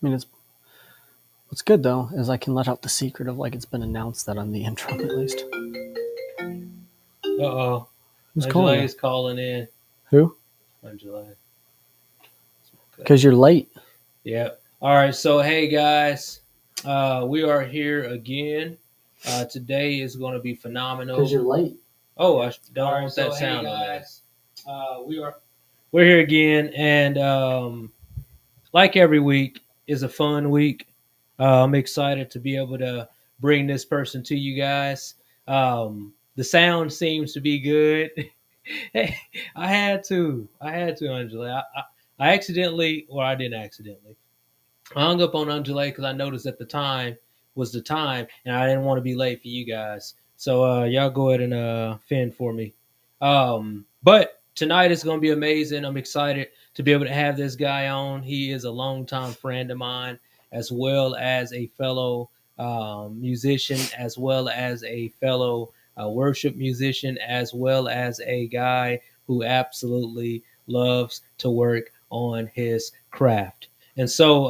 I mean, what's good though is I can let out the secret of like it's been announced that I'm the intro at least. Uh-oh. Who's calling Angela you? is calling in. Who? Angela. Because you're late. Yep. All right. So, hey, guys. We are here again. Today is going to be phenomenal. Because you're late. Oh, I don't All right, want so that hey sound on there. guys, we're We're here again, and like every week is a fun week. I'm excited to be able to bring this person to you guys. The sound seems to be good. Hey, I had to, Angela. I accidentally, or I didn't accidentally. I hung up on Angela because I noticed at the time was the time, and I didn't want to be late for you guys. So y'all go ahead and fend for me. But tonight is going to be amazing. I'm excited to be able to have this guy on. He is a longtime friend of mine, as well as a fellow musician, as well as a fellow worship musician, as well as a guy who absolutely loves to work on his craft. And so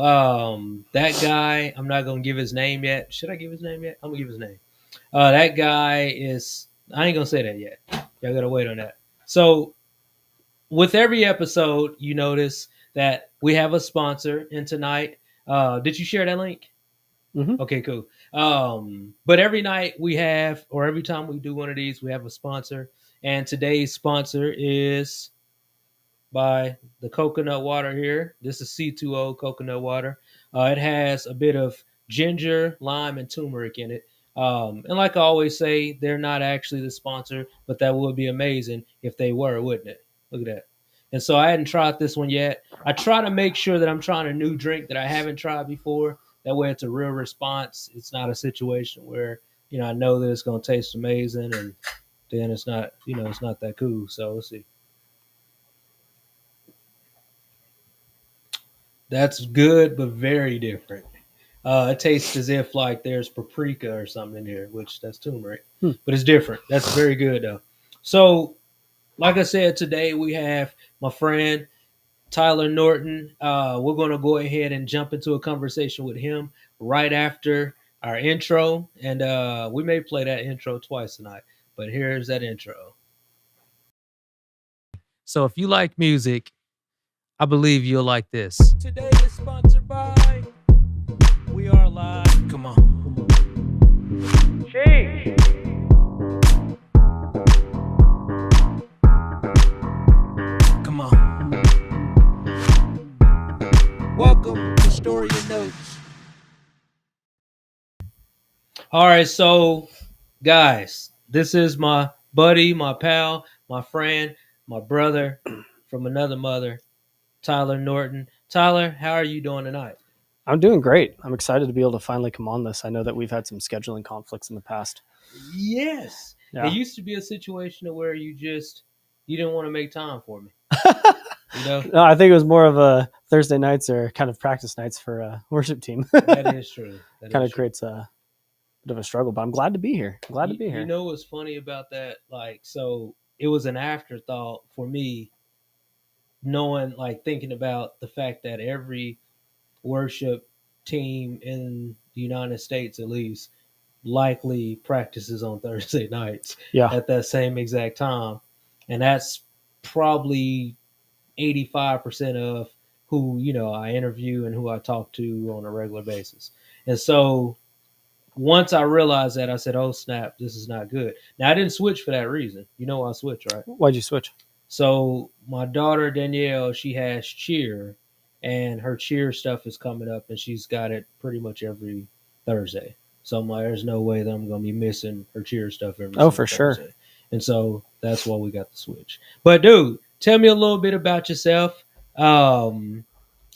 that guy, I'm not gonna give his name yet. Should I give his name yet? I'm gonna give his name. That guy is. I ain't gonna say that yet. Y'all gotta wait on that. So with every episode, you notice that we have a sponsor. And tonight, did you share that link? Mm-hmm. Okay, cool. But every night we have, or every time we do one of these, we have a sponsor. And today's sponsor is by the coconut water here. This is C2O coconut water. It has a bit of ginger, lime, and turmeric in it. And like I always say, they're not actually the sponsor, but that would be amazing if they were, wouldn't it? Look at that. And so I hadn't tried this one yet. I try to make sure that I'm trying a new drink that I haven't tried before. That way it's a real response. It's not a situation where, I know that it's going to taste amazing and then it's not, it's not that cool. So let's see. That's good, but very different. It tastes as if like there's paprika or something in here, which that's turmeric, but it's different. That's very good though. So, like I said, today we have my friend Tyler Norton. We're going to go ahead and jump into a conversation with him right after our intro, and we may play that intro twice tonight. But here's that intro. So, if you like music, I believe you'll like this. Today is sponsored by We Are Live. Come on. Change. Come on. Welcome to Story and Notes. All right, so guys, this is my buddy, my pal, my friend, my brother from another mother, Tyler Norton. Tyler, how are you doing tonight? I'm doing great. I'm excited to be able to finally come on this. I know that we've had some scheduling conflicts in the past. Yes. Yeah. It used to be a situation where you didn't want to make time for me. No, I think it was more of a Thursday nights or kind of practice nights for a worship team. That is true. Kind of creates a bit of a struggle, but I'm glad to be here. You know what's funny about that? Like, so it was an afterthought for me, knowing, like, thinking about the fact that every worship team in the United States, at least, likely practices on Thursday nights at that same exact time. And that's probably 85% of who, I interview and who I talk to on a regular basis. And so once I realized that, I said, oh, snap, this is not good. Now, I didn't switch for that reason. You know why I switched, right? Why'd you switch? So my daughter, Danielle, she has cheer, and her cheer stuff is coming up, and she's got it pretty much every Thursday. So I'm like, there's no way that I'm going to be missing her cheer stuff every for Thursday. Sure. And so that's why we got the switch. But, dude, tell me a little bit about yourself. And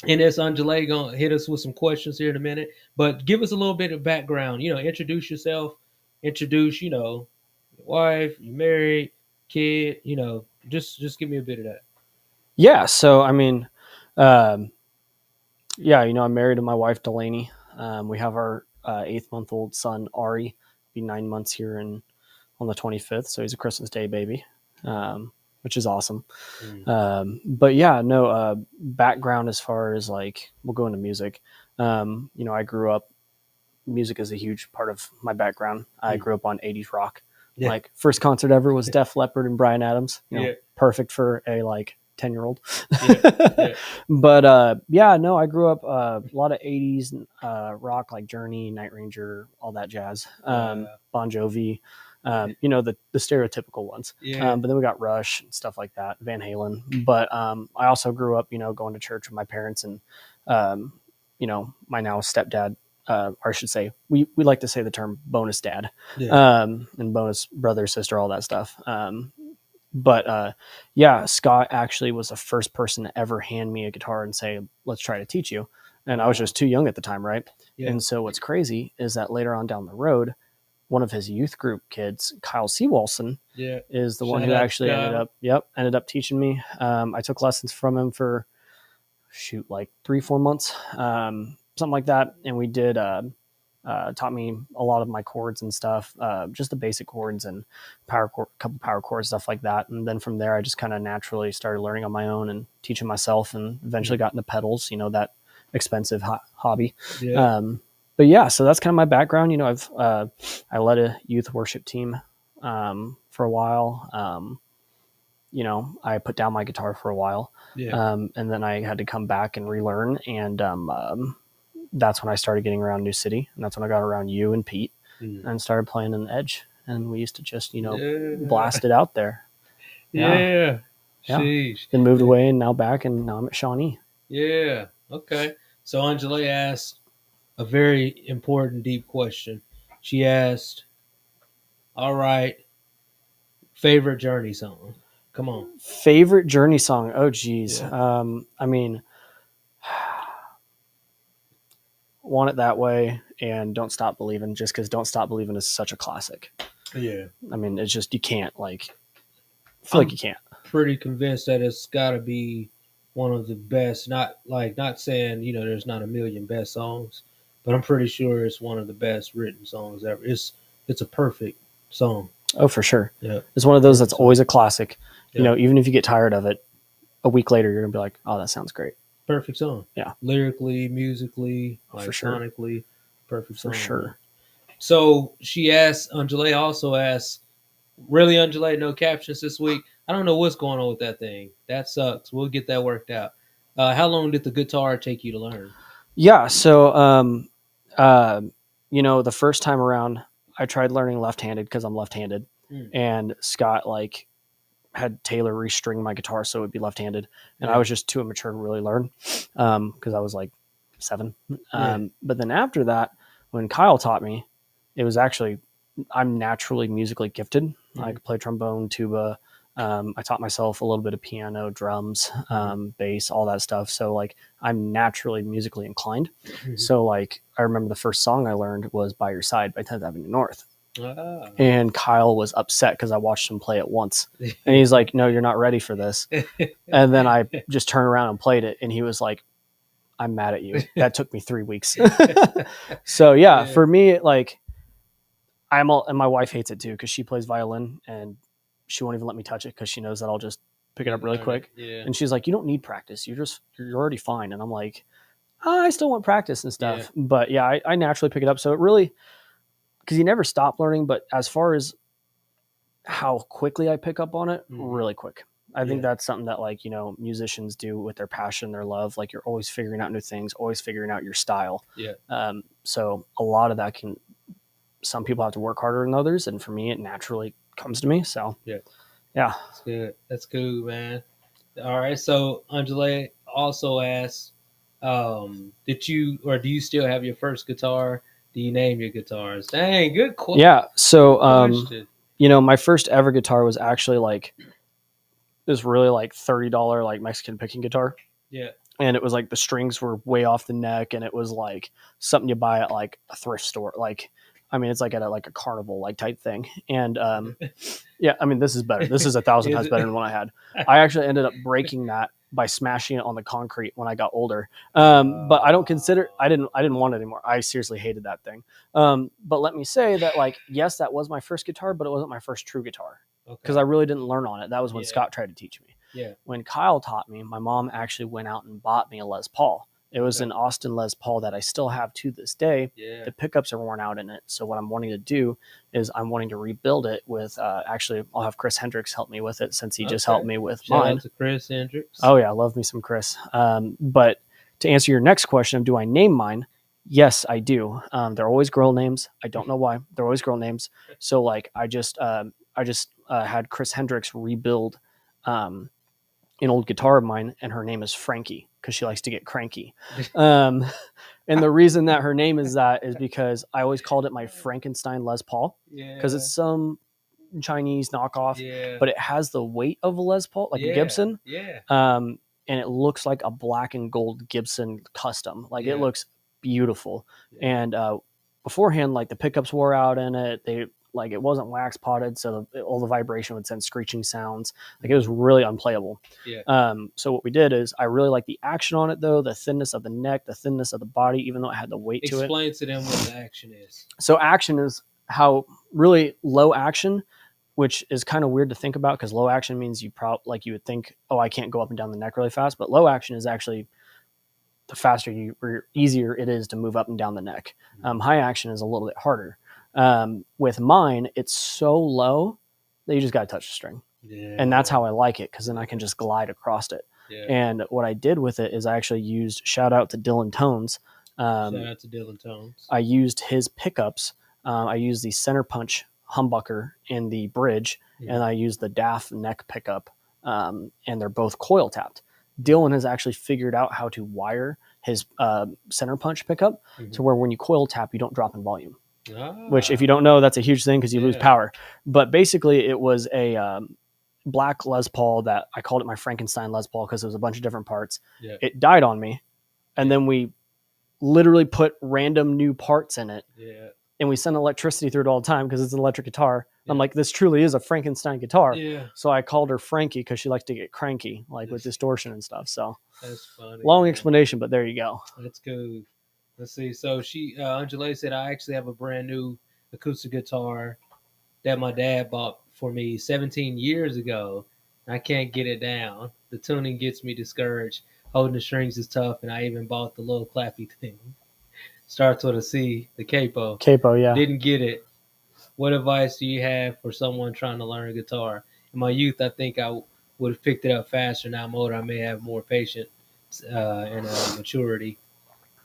this Angela gonna hit us with some questions here in a minute, but give us a little bit of background. Introduce yourself. Introduce, your wife, you married, kid. Just give me a bit of that. Yeah. So I mean, I'm married to my wife Delaney. We have our 8-month-old son Ari. Be 9 months here on the 25th, so he's a Christmas Day baby. Which is awesome. But yeah, no background as far as like we'll go into music. I grew up, music is a huge part of my background. I grew up on 80s rock. Yeah. Like first concert ever was Def Leppard and Bryan Adams. Yeah. Perfect for a like 10-year-old. Yeah. Yeah. But no, I grew up a lot of 80s rock like Journey, Night Ranger, all that jazz. Bon Jovi, the stereotypical ones. Yeah. But then we got Rush and stuff like that, Van Halen. But I also grew up, going to church with my parents and, my now stepdad, or I should say, we like to say the term bonus dad, Yeah. and bonus brother, sister, all that stuff. But Scott actually was the first person to ever hand me a guitar and say, let's try to teach you. And I was just too young at the time, right? Yeah. And so what's crazy is that later on down the road, one of his youth group kids, Kyle Seawalson, is the one who actually ended up teaching me. I took lessons from him for like 3-4 months, something like that. And we did, taught me a lot of my chords and stuff, just the basic chords and couple power chords, stuff like that. And then from there, I just kind of naturally started learning on my own and teaching myself, and eventually got into pedals, that expensive hobby. Yeah. But yeah, so that's kind of my background. I led a youth worship team, for a while. I put down my guitar for a while, and then I had to come back and relearn. And that's when I started getting around New City, and that's when I got around you and Pete, and started playing in the Edge. And we used to just, blast it out there. Yeah. Sheesh. Then moved away, and now back, and now I'm at Shawnee. Yeah. Okay. So Angela asked a very important, deep question. She asked, all right, favorite Journey song. Come on. Favorite Journey song. Oh, geez. Yeah. Want It That Way and Don't Stop Believing, just because Don't Stop Believing is such a classic. Yeah. It's just, you can't, I feel like you can't. Pretty convinced that it's got to be one of the best. Not saying, there's not a million best songs, but I'm pretty sure it's one of the best written songs ever. It's a perfect song. Oh, for sure. Yeah. It's one of those that's always a classic. Yeah. Even if you get tired of it, a week later, you're going to be like, oh, that sounds great. Perfect song. Yeah. Lyrically, musically, for sure. sonically, perfect song. For sure. Man. So she asked, Angela also asked, really, Angela, no captions this week? I don't know what's going on with that thing. That sucks. We'll get that worked out. How long did the guitar take you to learn? Yeah. So, the first time around, I tried learning left-handed because I'm left-handed, and Scott had Taylor restring my guitar so it would be left-handed, and I was just too immature to really learn, because I was like 7. But then after that, when Kyle taught me, it was actually, I'm naturally musically gifted. I could play trombone, tuba. I taught myself a little bit of piano, drums, bass, all that stuff. So I'm naturally musically inclined. So I remember the first song I learned was By Your Side by 10th Avenue North. And Kyle was upset because I watched him play it once, and he's like, no, you're not ready for this. And then I just turned around and played it, and he was like, I'm mad at you. That took me 3 weeks. So for me, and my wife hates it too, because she plays violin and she won't even let me touch it because she knows that I'll just pick it up really quick. And she's like, you don't need practice. You're already fine. And I'm like, I still want practice and stuff. But I naturally pick it up. So it really, because you never stop learning, but as far as how quickly I pick up on it, really quick. I think that's something that musicians do with their passion, their love. You're always figuring out new things, always figuring out your style. So a lot of that some people have to work harder than others. And for me, it naturally comes to me. So yeah. That's good. That's cool, man. All right. So Angela also asked, do you still have your first guitar? Do you name your guitars? Dang, good question. Yeah. So, my first ever guitar was actually this really $30 Mexican picking guitar. Yeah. And it was the strings were way off the neck, and it was something you buy at a thrift store. It's at a carnival type thing. And this is better. This is 1,000 times better than what I had. I actually ended up breaking that by smashing it on the concrete when I got older. But I don't consider, I didn't want it anymore. I seriously hated that thing. But let me say that yes, that was my first guitar, but it wasn't my first true guitar, because I really didn't learn on it. That was when Scott tried to teach me. Yeah. When Kyle taught me, my mom actually went out and bought me a Les Paul. It was an Austin Les Paul that I still have to this day. Yeah. The pickups are worn out in it. So what I'm wanting to do is I'm wanting to rebuild it with actually I'll have Chris Hendricks help me with it since he just helped me with Shout mine. out to Chris Hendricks. Oh yeah, I love me some Chris. But to answer your next question of do I name mine? Yes, I do. They're always girl names. I don't know why. They're always girl names. So like I just had Chris Hendricks rebuild an old guitar of mine, and her name is Frankie because she likes to get cranky. And the reason that her name is that is because I always called it my Frankenstein Les Paul because it's some Chinese knockoff, but it has the weight of a Les Paul, like a Gibson. And it looks like a black and gold Gibson custom. Like it looks beautiful. And beforehand, like the pickups wore out in it. Like it wasn't wax potted, so all the vibration would send screeching sounds. Like it was really unplayable. So what we did is I really like the action on it though, the thinness of the neck, the thinness of the body, even though it had the weight to it. Explain to them what the action is. So action is how really low action, which is kind of weird to think about because low action means you would think, oh, I can't go up and down the neck really fast, but low action is actually the faster or easier it is to move up and down the neck. High action is a little bit harder. With mine, it's so low that you just got to touch the string. And that's how I like it because then I can just glide across it. And what I did with it is I actually used, shout out to Dylan Tones. Shout out to Dylan Tones. I used his pickups. I used the center punch humbucker in the bridge, and I used the DAF neck pickup, and they're both coil tapped. Dylan has actually figured out how to wire his center punch pickup to where when you coil tap, you don't drop in volume. Which, if you don't know, that's a huge thing because you lose power. But basically, it was a black Les Paul that I called it my Frankenstein Les Paul because it was a bunch of different parts. It died on me, and then we literally put random new parts in it. And we send electricity through it all the time because it's an electric guitar. I'm like, this truly is a Frankenstein guitar. So I called her Frankie because she likes to get cranky, like with distortion and stuff. So that's funny. Long explanation, but there you go. That's good. Let's see. So Angela said, I actually have a brand new acoustic guitar that my dad bought for me 17 years ago. I can't get it down. The tuning gets me discouraged. Holding the strings is tough, and I even bought the little clappy thing. Starts with a C, the capo. Capo, yeah. Didn't get it. What advice do you have for someone trying to learn guitar? In my youth, I think I would have picked it up faster. Now I'm older, I may have more patience and maturity.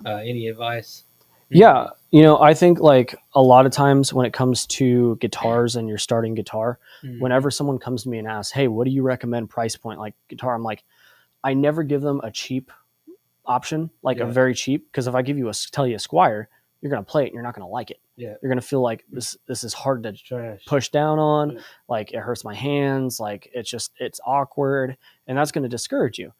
Any advice? Yeah, I think like a lot of times when it comes to guitars and you're starting guitar, whenever someone comes to me and asks, hey, what do you recommend price point like guitar? I'm like, I never give them a cheap option, like a very cheap, because if I tell you a Squire, you're going to play it and you're not going to like it. You're going to feel like this is hard to push down on. Like it hurts my hands. Like it's awkward, and that's going to discourage you.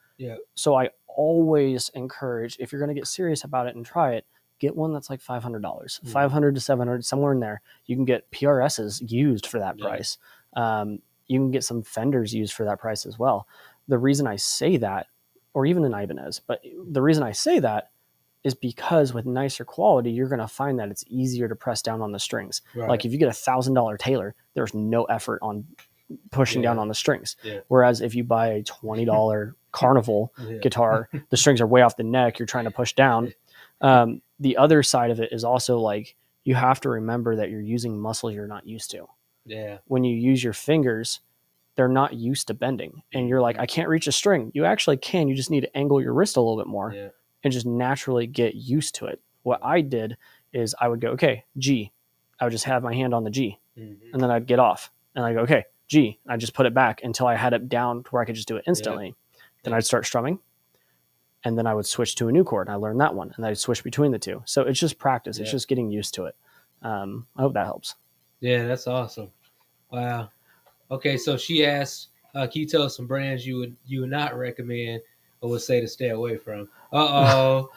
So I always encourage, if you're going to get serious about it and try it, get one that's like $500, $500 to $700, somewhere in there. You can get PRSs used for that price. You can get some Fenders used for that price as well. The reason I say that, or even an Ibanez, but the reason I say that is because with nicer quality, you're going to find that it's easier to press down on the strings. Like if you get $1,000 Taylor, there's no effort on pushing down on the strings. Whereas if you buy a $20 Carnival guitar, the strings are way off the neck. You're trying to push down. The other side of it is also like, you have to remember that you're using muscle you're not used to. When you use your fingers, they're not used to bending. And you're like, I can't reach a string. You actually can. You just need to angle your wrist a little bit more and just naturally get used to it. What I did is I would go, okay, G. I would just have my hand on the G. And then I'd get off. And I go, okay, G. I just put it back until I had it down to where I could just do it instantly. Then I'd start strumming. And then I would switch to a new chord. And I learned that one. And I'd switch between the two. So it's just practice. It's just getting used to it. I hope that helps. Yeah, that's awesome. Wow. Okay, so she asked, can you tell us some brands you would not recommend or would say to stay away from? Hold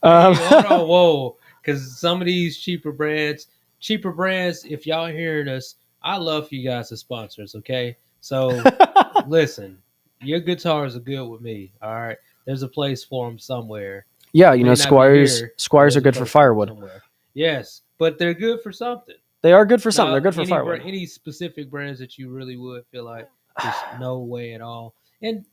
on, whoa. Because some of these cheaper brands, if y'all hearing us, I love for you guys to sponsor us, okay? So listen, your guitars are good with me, all right? There's a place for them somewhere. Yeah, Squires are good for firewood. Somewhere. Yes, but they're good for something. They are good for something. They're good for firewood. Any specific brands that you really would feel like there's no way at all? And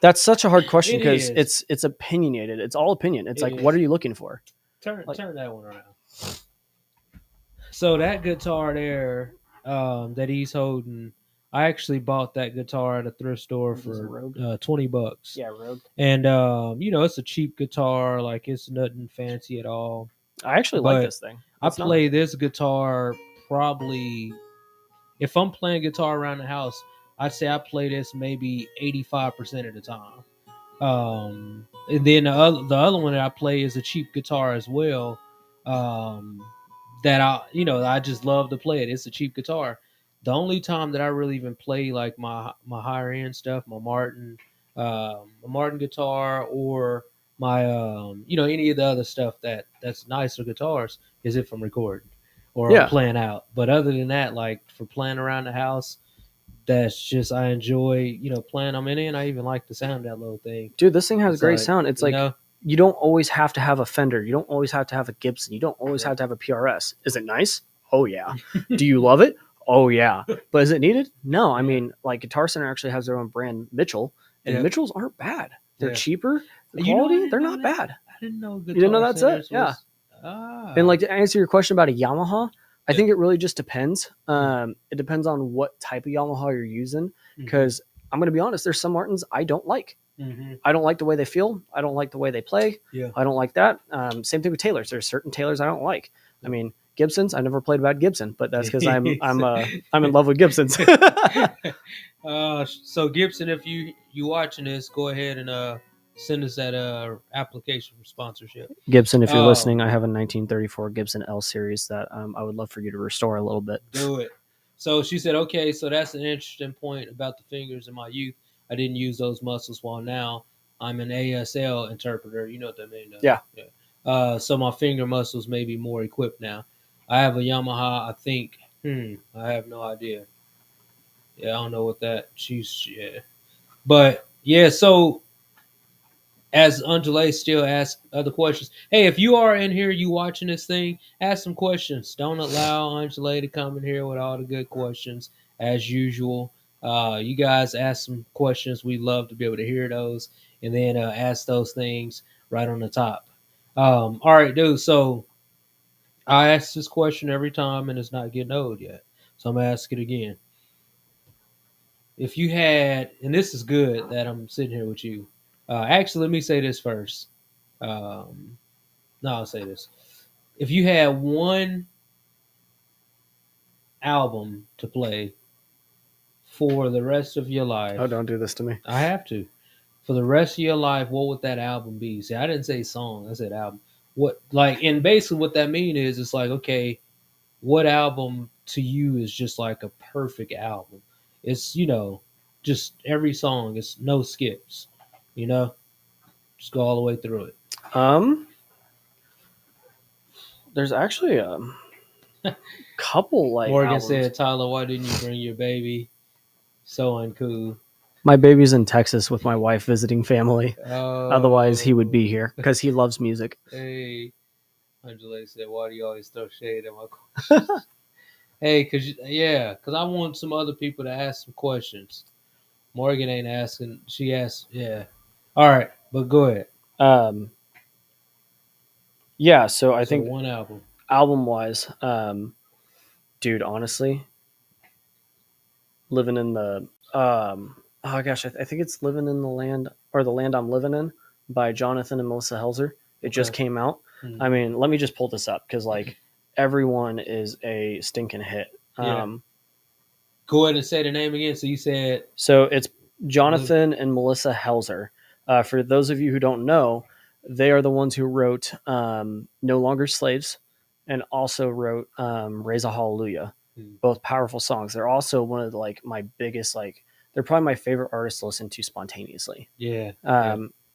That's such a hard question It because is. it's opinionated. It's all opinion. It's It like, what is. are you looking for? Like, Turn that one around. So that guitar there, that he's holding, I actually bought that guitar at a thrift store is this a for Rogue? $20. Yeah, Rogue. And it's a cheap guitar, like it's nothing fancy at all. I actually like But this thing. I It's not. play this guitar probably, if I'm playing guitar around the house, I'd say I play this maybe 85% of the time. And then the other one that I play is a cheap guitar as well. Um, that I just love to play it. It's a cheap guitar. The only time that I really even play like my higher end stuff, my Martin guitar, or my any of the other stuff that's nicer guitars, is if I'm recording or I'm Yeah, playing out. But other than that, like for playing around the house, that's just I enjoy playing them in it. And I even like the sound of that little thing. dude, this thing has It's great like sound. It's like you don't always have to have a Fender. You don't always have to have a Gibson. You don't always yeah. have to have a PRS. Is it nice? Oh yeah. Do you love it? Oh yeah. But is it needed? No. I Yeah. mean, like Guitar Center actually has their own brand, Mitchell, and Yeah. Mitchells aren't bad. They're Yeah. cheaper. The I quality, didn't they're know not that. bad. I didn't know You didn't know Guitar that's it? Centers Yeah. was And like to answer your question about a Yamaha, I Yeah. think it really just depends. It depends on what type of Yamaha you're using. Because I'm going to be honest, there's some Martins I don't like. Mm-hmm. I don't like the way they feel. I don't like the way they play. Yeah. I don't like that. Same thing with Taylors. There's certain Taylors I don't like. I mean, Gibsons. I never played a bad Gibson, but that's because I'm in love with Gibsons. So Gibson, if you watching this, go ahead and send us that application for sponsorship. Gibson, if you're listening, I Um, have a 1934 Gibson L series that I would love for you to restore a little bit. do it. So she said, okay, so that's an interesting point about the fingers in my youth. I didn't use those muscles, while now I'm an ASL interpreter. You know what that means? Yeah. Yeah. So my finger muscles may be more equipped now. I have a Yamaha, I think. I have no idea. Yeah, I don't know what that. Yeah. But yeah, so as Angela still asks other questions. Hey, if you are in here, you watching this thing, ask some questions. Don't allow Angela to come in here with all the good questions as usual. You guys ask some questions. We love to be able to hear those, and then ask those things right on the top. All right, dude. So I ask this question every time, and it's not getting old yet. So I'm gonna ask it again. If you had, and this is good that I'm sitting here with you. Actually, let me say this first. Um, no, I'll say this. If you had one album to play for the rest of your Oh, life, don't do this to me. I have to. For the rest of your life, what would that album be? See, I didn't say song, I said album. What, like, and basically what that mean is, it's like, okay, what album to you is just like a perfect album? It's, just every song, it's no skips, you know? Just go all the way through it. Um, there's actually a couple like Morgan albums. said, Tyler, why didn't you bring your baby? So uncool. My baby's in Texas with my wife visiting family. Otherwise, he would be Oh, here because he loves music. hey. Angela said, why do you always throw shade at my questions? Hey, because I want some other people to ask some questions. Morgan ain't asking. She asked, yeah. All right, but go ahead. Um, yeah, so I So think one album. album wise, dude, honestly, living in the oh gosh, I think it's "Living in the Land" or "The Land I'm Living In" by Jonathan and Melissa Helzer. It just Okay. came out. I Mhm. mean, let me just pull this up because like everyone is a stinking hit. Yeah. Go ahead and say the name again. So you said, So it's Jonathan and Melissa Helzer. For those of you who don't know, they are the ones who wrote "No Longer Slaves" and also wrote "Raise a Hallelujah." Hmm. Both powerful songs. They're also one of the, like my biggest like. They're probably my favorite artists to listen to spontaneously. yeah.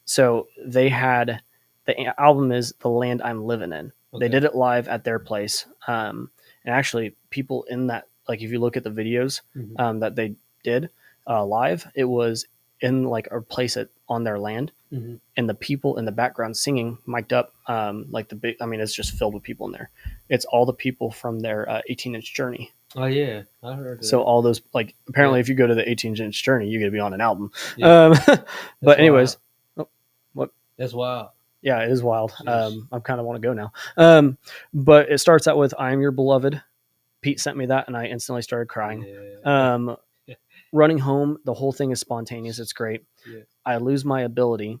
So they had the album is "The Land I'm Living In." Okay. They did it live at their place, and actually, people in that like if you look at the videos Mhm. that they did live, it was in like a place on their land, Mhm. and the people in the background singing, mic'd up, like the big. I mean, it's just filled with people in there. It's all the people from their 18-inch journey. Oh yeah, I heard So that. all those, like, Yeah, apparently if you go to the 18-inch Journey, you get to be on an album. yeah, Um, that's but anyways, wild. oh, what? That's wild. Yeah, it is wild. Sheesh. I kind of want to go now. But it starts out with "I am your beloved." Pete sent me that, and I instantly started crying. Yeah, Um, Running home, the whole thing is spontaneous. It's great. yeah, I lose my ability.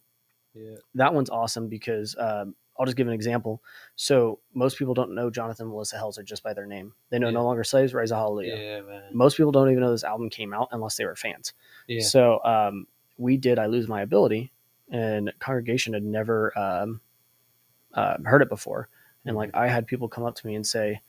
yeah, That one's awesome because I'll just give an example. So most people don't know Jonathan and Melissa Helzer just by their name. They know yeah, "No Longer Slaves," "Raise a Hallelujah." yeah, man. Most people don't even know this album came out unless they were fans. Yeah. So we did "I Lose My Ability," and congregation had never heard it before. And like Hmm. I had people come up to me and say,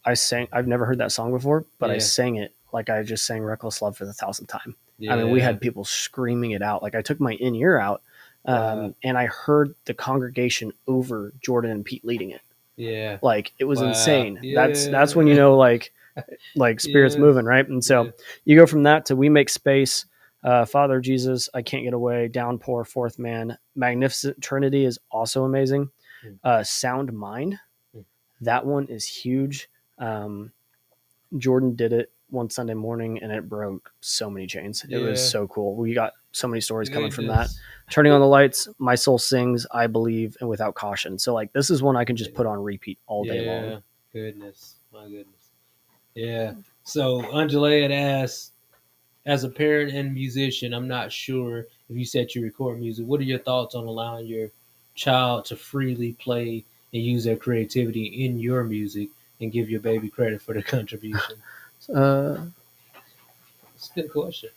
I sang. I've never heard that song before, but I Yeah, sang it like I just sang "Reckless Love" for the thousandth time. I mean, we yeah. had people screaming it out. Like I took my in ear out, Wow. and I heard the congregation over Jordan and Pete leading it. Yeah. Like it was Wow. insane. That's when you Yeah. know like spirits Yes. moving, right? And so Yeah. you go from that to "We Make Space," "Father Jesus," "I Can't Get Away," "Downpour," "Fourth Man," "Magnificent Trinity" is also amazing. Mm, "Sound Mind," mm. that one is huge. Um, Jordan did it one Sunday morning and it broke so many chains. It was Yeah. so cool. We got so many stories coming from that. Goodness. Turning on the lights, "My Soul Sings," "I Believe," and "Without Caution." So like this is one I can just Yeah. put on repeat all day long. Yeah. Goodness. My goodness. Yeah. So Angela had asked, as a parent and musician, I'm not sure if you said you record music. What are your thoughts on allowing your child to freely play and use their creativity in your music and give your baby credit for the contribution? Uh, It's a good question.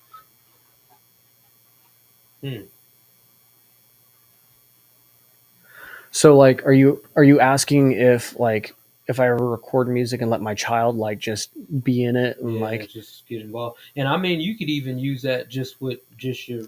Hmm. so like, are you asking if I ever record music and let my child like just be in it and Yeah, like just get involved. And I mean, you could even use that just with just your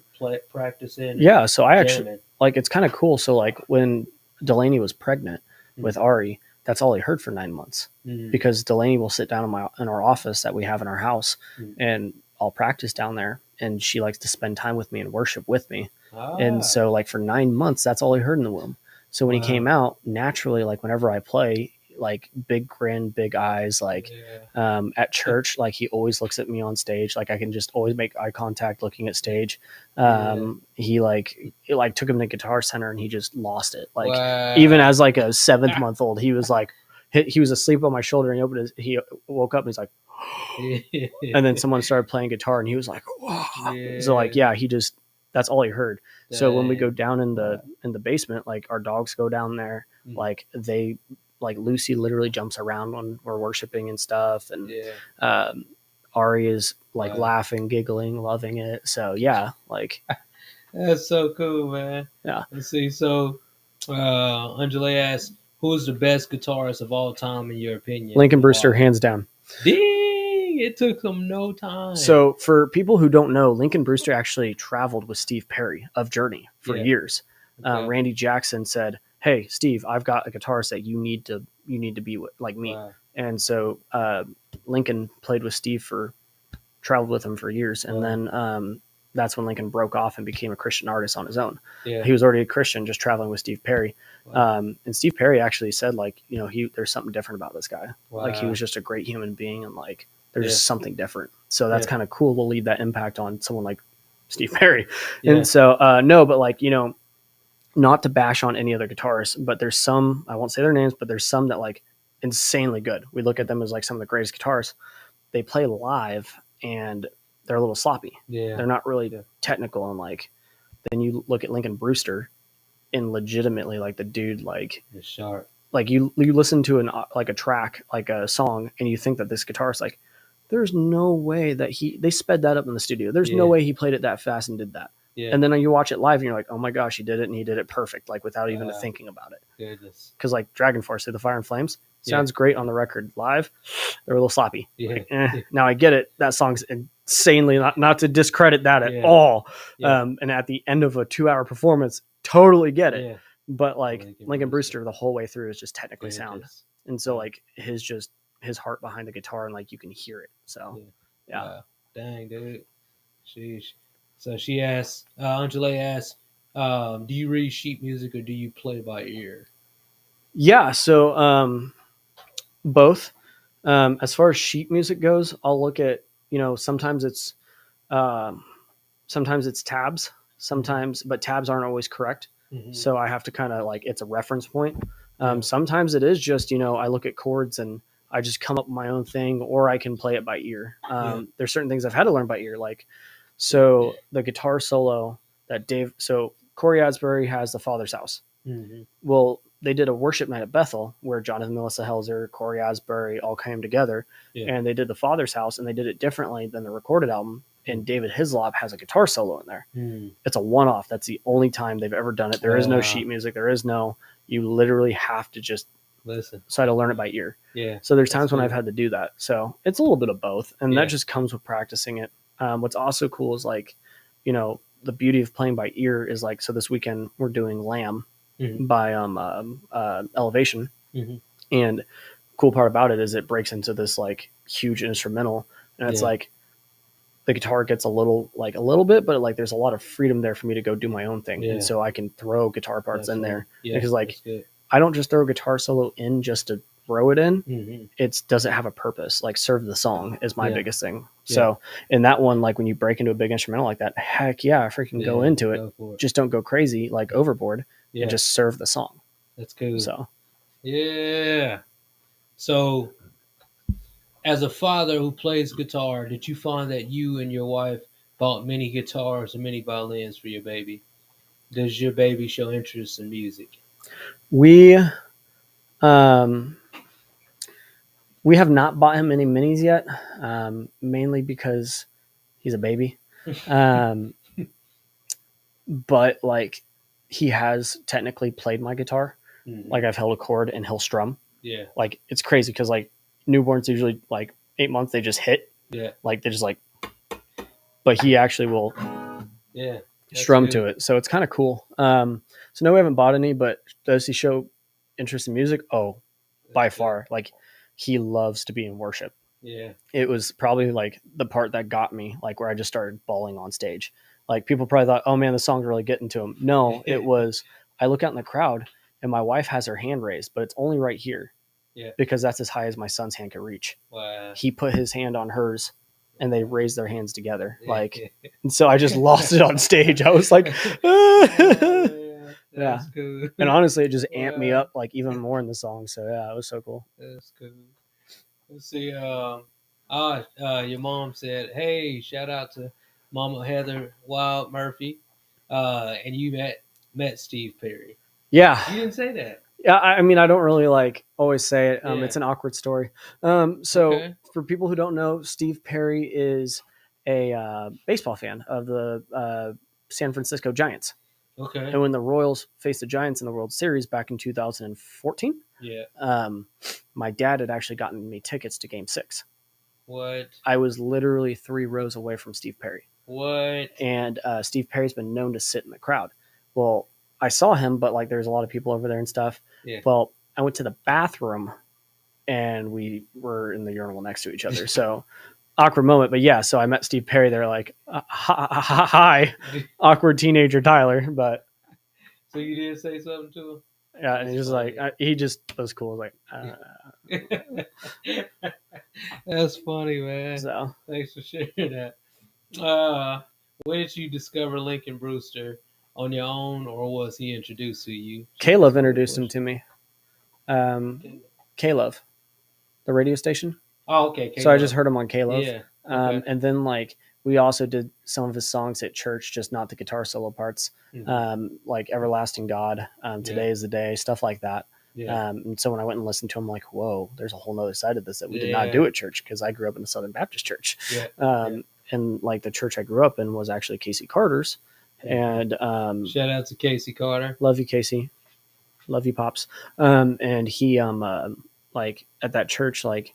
practicing and yeah, so I actually jamming. like it's kind of cool. So like when Delaney was pregnant Mm, with Ari, that's all he heard for 9 months mm, because Delaney will sit down in our office that we have in our house, mm. and I'll practice down there, and she likes to spend time with me and worship with me, and Ah, so like for 9 months, that's all he heard in the womb. So when he came wow. out, naturally, like whenever I play, like big grin, big eyes, like Yeah. at church, like he always looks at me on stage. Like I can just always make eye contact looking at stage. Yeah. He like it like took him to Guitar Center and he just lost it. Like even Wow. as like a 7th month old, he was like he was asleep on my shoulder and he woke up and he's like, and then someone started playing guitar and he was like, whoa. So like Yeah. yeah, he just that's all he heard. So when we go Dang. down Wow. in the basement, like our dogs go down there, Mm, like they like Lucy literally jumps around when we're worshiping and stuff, and yeah. um, Ari is like Wow. laughing, giggling, loving it. So yeah, like That's so cool, man. yeah, Let's see. So, Angela asks, "Who's the best guitarist of all time in your opinion, Lincoln and Brewster why?" hands down. Dang! It took them no time. So for people who don't know, Lincoln Brewster actually traveled with Steve Perry of Journey for Yeah. years. Okay. Randy Jackson said, "Hey, Steve, I've got a guitarist that you need to be with, like me." Wow. And so Lincoln played with Steve for traveled with him for years, and Wow. then that's when Lincoln broke off and became a Christian artist on his own. Yeah. He was already a Christian, just traveling with Steve Perry. Wow. And Steve Perry actually said, like, there's something different about this guy. Like, he Wow. was just a great human being, and like, there's Yeah. just something different. So that's Yeah. kind of cool to leave that impact on someone like Steve Perry. And Yeah. so, no, but like, not to bash on any other guitarists, but there's some, I won't say their names, but there's some that like insanely good. We look at them as like some of the greatest guitarists. They play live and they're a little sloppy. Yeah. They're not really Yeah. technical. And like, then you look at Lincoln Brewster and legitimately like the dude, It's sharp. like you listen to like a track, like a song, and you think that this guitarist, like, there's no way that they sped that up in the studio. There's no Yeah. way he played it that fast and did that. Yeah. And then you watch it live and you're like, oh my gosh, he did it, and he did it perfect, like without even Wow. thinking about it. Goodness. Because like Dragon Force, the Fire and Flames, Yeah. sounds great on the record. Live, they're a little sloppy. Yeah. Like, Now I get it. That song's insanely not to discredit that at Yeah. all. Yeah. And at the end of a 2-hour performance, totally get it. Yeah. But like Lincoln Brewster. Brewster, the whole way through is just technically sound, Goodness. and so Yeah. like his heart behind the guitar, and like you can hear it. So Yeah. yeah, Wow. Dang, dude. Sheesh. So she asks, Angela asks, do you read sheet music or do you play by ear? yeah. So both. As far as sheet music goes, I'll look at, um, sometimes it's tabs, Mm-hmm. sometimes, but tabs aren't always correct. Mm-hmm. So I have to kind of like, it's a reference point. Yeah. Sometimes it is just, I look at chords and I just come up with my own thing, or I can play it by ear. Yeah. There's certain things I've had to learn by ear. Like, so the guitar solo so Corey Asbury has The Father's House. Mm-hmm. Well, they did a worship night at Bethel where Jonathan Melissa Helzer, Corey Asbury all came together, Yeah. and they did The Father's House, and they did it differently than the recorded album. And Mm-hmm. David Hislop has a guitar solo in there. Mm-hmm. It's a one-off. That's the only time they've ever done it. There is no sheet music. There is no. You literally have to just. Listen. So I had to learn it by ear. Yeah. So there's That's times when I've cool. had to do that. So it's a little bit of both, and Yeah. that just comes with practicing it. What's also cool is like, the beauty of playing by ear is like, so this weekend we're doing Lamb Mm-hmm. by Elevation, Mm-hmm. and cool part about it is it breaks into this like huge instrumental, and it's Yeah. like the guitar gets a little bit, but like there's a lot of freedom there for me to go do my own thing, Yeah. and so I can throw guitar parts That's in right. there Yeah. because like That's good. I don't just throw a guitar solo in just to throw it in. Mm-hmm. Does it have a purpose? Like serve the song is my Yeah. biggest thing. Yeah. So in that one, like when you break into a big instrumental like that, heck yeah, I freaking go Yeah. into it. Go for it. Just don't go crazy like overboard, Yeah. and just serve the song. That's cool. So Yeah. So, as a father who plays guitar, did you find that you and your wife bought many guitars and many violins for your baby? Does your baby show interest in music? we um we have not bought him any minis yet, mainly because he's a baby. Um, but like he has technically played my guitar. Mm-hmm. Like I've held a chord and he'll strum. Yeah. Like it's crazy because like newborns usually like 8 months they just hit. Yeah. Like they just like, but he actually will Yeah. That's strum good. to it. So it's kind of cool. So no, we haven't bought any, but does he show interest in music? Oh, by That's good. far. Like he loves to be in worship. Yeah. It was probably like the part that got me, like where I just started bawling on stage. Like people probably thought, oh man, the song's really getting to him. No, it was, I look out in the crowd and my wife has her hand raised, but it's only right here Yeah. because that's as high as my son's hand could reach. Wow. He put his hand on hers and they raised their hands together. Like, Yeah. and so I just lost it on stage. I was like, Oh, ah. man. Yeah. That's cool. And honestly, it just amped me Wow. up like even more in the song. So yeah, it was so cool. That's cool. Let's see. Your mom said, "Hey, shout out to Mama Heather Wild Murphy." And you met Steve Perry. Yeah. You didn't say that. Yeah, I mean, I don't really like always say it. Yeah. It's an awkward story. So Okay. for people who don't know, Steve Perry is a baseball fan of the San Francisco Giants. Okay. And when the Royals faced the Giants in the World Series back in 2014, Yeah. my dad had actually gotten me tickets to Game 6. What? I was literally 3 rows away from Steve Perry. What? And Steve Perry's been known to sit in the crowd. Well, I saw him, but like there's a lot of people over there and stuff. Yeah. Well, I went to the bathroom and we were in the urinal next to each other. So awkward moment, but yeah. So I met Steve Perry there, like, hi, awkward teenager Tyler. But So you did say something to him? yeah, and he was like, he just was cool. Like, That's funny, man. so Thanks for sharing that. When did you discover Lincoln Brewster on your own, or was he introduced to you? K-Love introduced him to me. K-Love, the radio station. Oh, okay. So I just heard him on K-Love. Yeah. Okay. And then like we also did some of his songs at church, just not the guitar solo parts. Mhm. Like Everlasting God, Today is the Day, stuff like that. Yeah. And so when I went and listened to him, like, whoa, there's a whole nother side of this that we did Yeah. not do at church because I grew up in a Southern Baptist church. Yeah. And like the church I grew up in was actually Casey Carter's. And Shout out to Casey Carter. love you, Casey. Love you, Pops. And he like at that church, like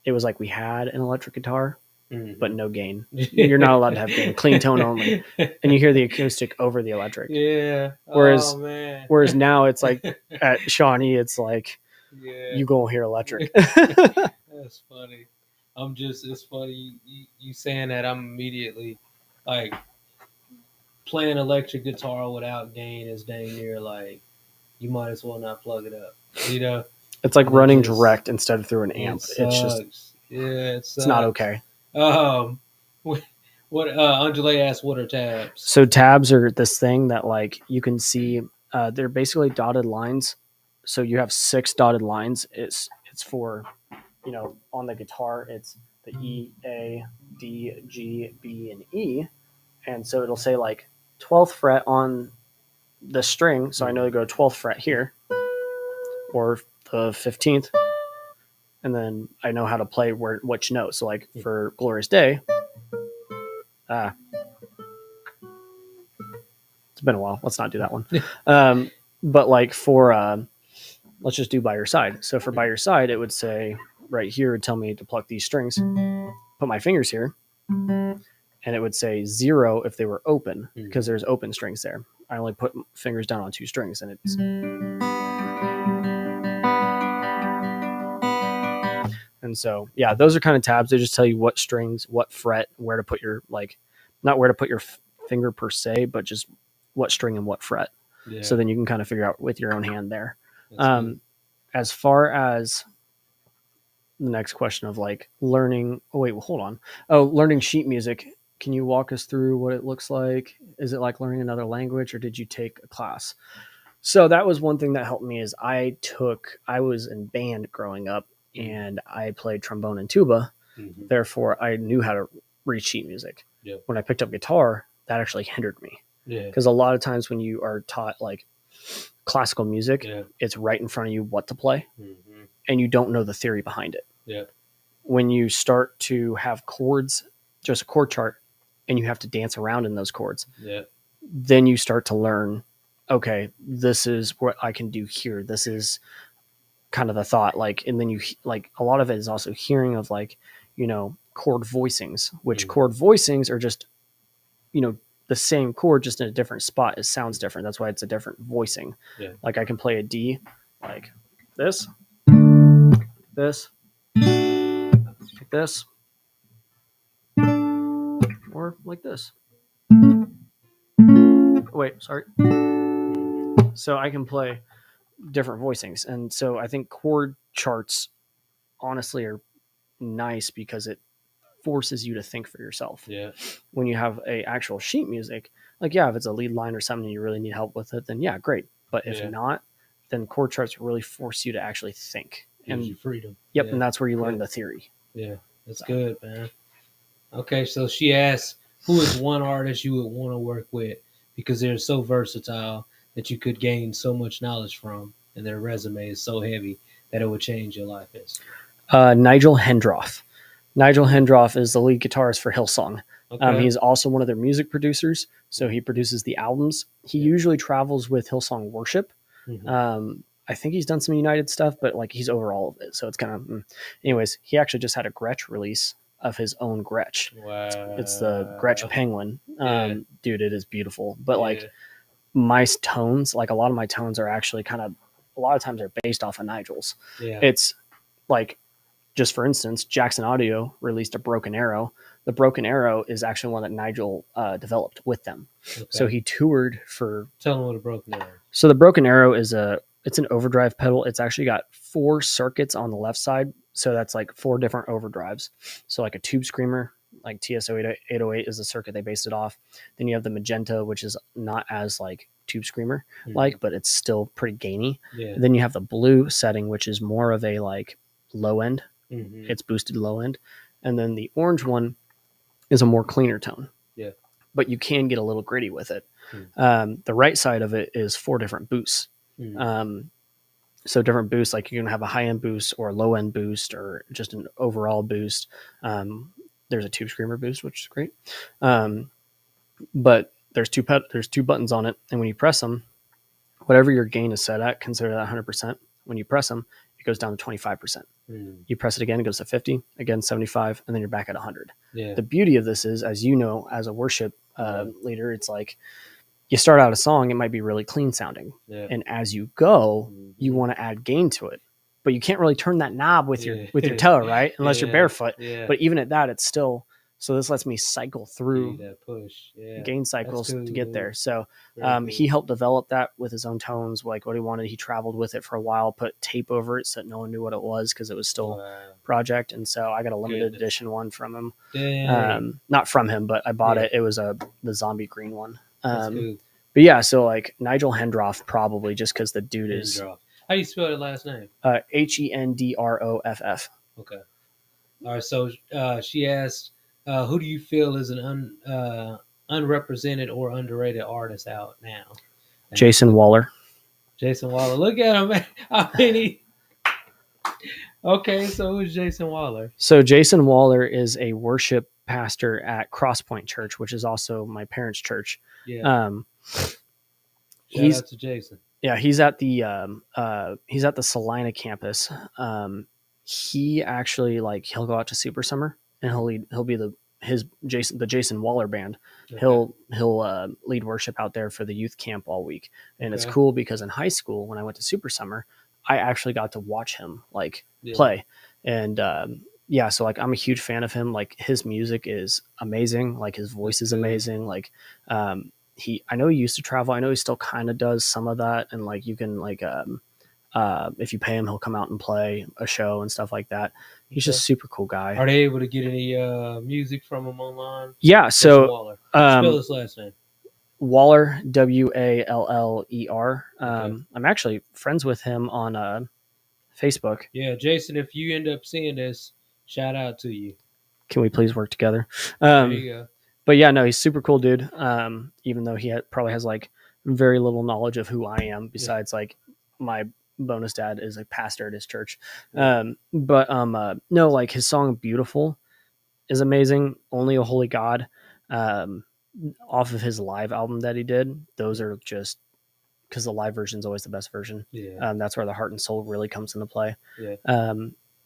it was like we had an electric guitar, Mhm. but no gain. You're not allowed to have gain, clean tone only. And you hear the acoustic over the electric. Yeah. Whereas- oh man. Whereas now it's like at Shawnee, it's like Yeah. you gonna hear electric. That's funny. It's funny you saying that. I'm immediately like playing electric guitar without gain is dang near like you might as well not plug it up. You know? It's like and it running just direct instead of through an it amp. It's just sucks. Yeah, it it's not sucks. okay. Um, what Angela asked, what are tabs? So tabs are this thing that like you can see. They're basically dotted lines. So you have 6 dotted lines. It's for, on the guitar it's the E, A, D, G, B, and E, and so it'll say like 12th fret on the string. So I know to go 12th fret here or the 15th, and then I know how to play which note. So like for Glorious Day, ah, it's been a while. Let's not do that one. But like for let's just do By Your Side. So for By Your Side, it would say right here, it would tell me to pluck these strings, put my fingers here, and it would say 0 if they were open because there's open strings there. I only put fingers down on 2 strings, and it's. And so, yeah, those are kind of tabs. They just tell you what strings, what fret, where to put your, like, not where to put your finger per se, but just what string and what fret. Yeah. So then you can kind of figure out with your own hand there. As far as the next question of like learning, hold on. Learning sheet music. Can you walk us through what it looks like? Is it like learning another language, or did you take a class? So that was one thing that helped me is I was in band growing up, and I played trombone and tuba. Therefore, I knew how to read sheet music. Yep. When I picked up guitar, that actually hindered me. Because a lot of times when you are taught like classical music, it's right in front of you what to play, and you don't know the theory behind it. When you start to have chords, just a chord chart, and you have to dance around in those chords, then you start to learn, okay, this is what I can do here. This is kind of the thought, like, and then you like a lot of it is also hearing of like, chord voicings, which chord voicings are just, the same chord just in a different spot. It sounds different. That's why it's a different voicing. Like I can play a D like this, like this, or like this. Wait, sorry. So I can play different voicings. And so I think chord charts honestly are nice because it forces you to think for yourself. When you have a actual sheet music, like, if it's a lead line or something you really need help with it, then great. But if not, then chord charts really force you to actually think. Gives you freedom. Yep, and that's where you learn the theory. Yeah, that's good, man. Okay, so she asked, who is one artist you would want to work with because they're so versatile that you could gain so much knowledge from, and their resume is so heavy that it would change your life history? Nigel Hendroff. Nigel Hendroff is the lead guitarist for Hillsong. Okay. He's also one of their music producers, so he produces the albums. He usually travels with Hillsong Worship. I think he's done some United stuff, but like he's over all of it, so it's kind of. Anyways, he actually just had a Gretsch release of his own Gretsch. Wow. It's the Gretsch Penguin. Dude, it is beautiful. But like my tones, like a lot of my tones are actually a lot of times are based off of Nigel's. It's like, just for instance, Jackson Audio released a Broken Arrow. The Broken Arrow is actually one that Nigel developed with them. So he toured for. Tell them what a Broken Arrow. So the Broken Arrow it's an overdrive pedal. It's actually got 4 circuits on the left side. So that's like 4 different overdrives. So like a Tube Screamer, like TSO 808 is the circuit they based it off. Then you have the Magenta, which is not as like Tube Screamer like, but it's still pretty gainy. Then you have the Blue setting, which is more of a like low end. It's boosted low end. And then the orange one is a more cleaner tone. But you can get a little gritty with it. The right side of it is 4 different boosts. So different boosts, like you can have a high end boost or a low end boost or just an overall boost. There's a Tube Screamer boost, which is great. But there's two buttons on it, and when you press them, whatever your gain is set at, consider that 100%. When you press them, it goes down to 25%. You press it again, it goes to 50, again 75, and then you're back at 100. The beauty of this is, as you know, as a worship leader, it's like you start out a song, it might be really clean sounding, and as you go, you want to add gain to it, but you can't really turn that knob with your toe, right? Unless you're barefoot. But even at that, it's still So this lets me cycle through that push. Yeah, gain that's cycles cool, to get there. dude. So Very he cool. helped develop that with his own tones, like what he wanted. He traveled with it for a while, put tape over it so that no one knew what it was because it was still Wow. project. And so I got a limited Goodness. edition one from him. Dang. Not from him, but I bought Yeah, it. It was the zombie green one. that's cool. But yeah, so like Nigel Hendroff, probably just because the dude is Hendroff. How do you spell the last name? Hendroff. Okay. All right. So she asked, "Who do you feel is an unrepresented or underrated artist out now?" And Jason Waller. Jason Waller. Look at him. How many? Okay, so who's Jason Waller? So Jason Waller is a worship pastor at Crosspoint Church, which is also my parents' church. Yeah. Um, Shout he's out to Jason. Yeah, he's at the Salina campus. He actually like he'll go out to Super Summer and he'll be the Jason Waller band. Okay. He'll lead worship out there for the youth camp all week, and it's Okay. cool because in high school when I went to Super Summer, I actually got to watch him like Yeah. play, and yeah, so like I'm a huge fan of him. Like his music is amazing, like his voice is amazing, like I know he used to travel. I know he still kind of does some of that, and like you can like if you pay him, he'll come out and play a show and stuff like that. He's Okay. just super cool guy. Are they able to get any music from him online? Yeah, Jason so Waller. Spell his last name. Waller, Waller. Okay. I'm actually friends with him on Facebook. Yeah, Jason, if you end up seeing this, shout out to you. Can we please work together? There you go. But yeah, no, he's super cool, dude. Even though probably has like very little knowledge of who I am, besides like my bonus dad is a pastor at his church. No, like his song "Beautiful" is amazing. "Only a Holy God," um, off of his live album that he did. Those are just because the live version is always the best version. Yeah. That's where the heart and soul really comes into play. Yeah.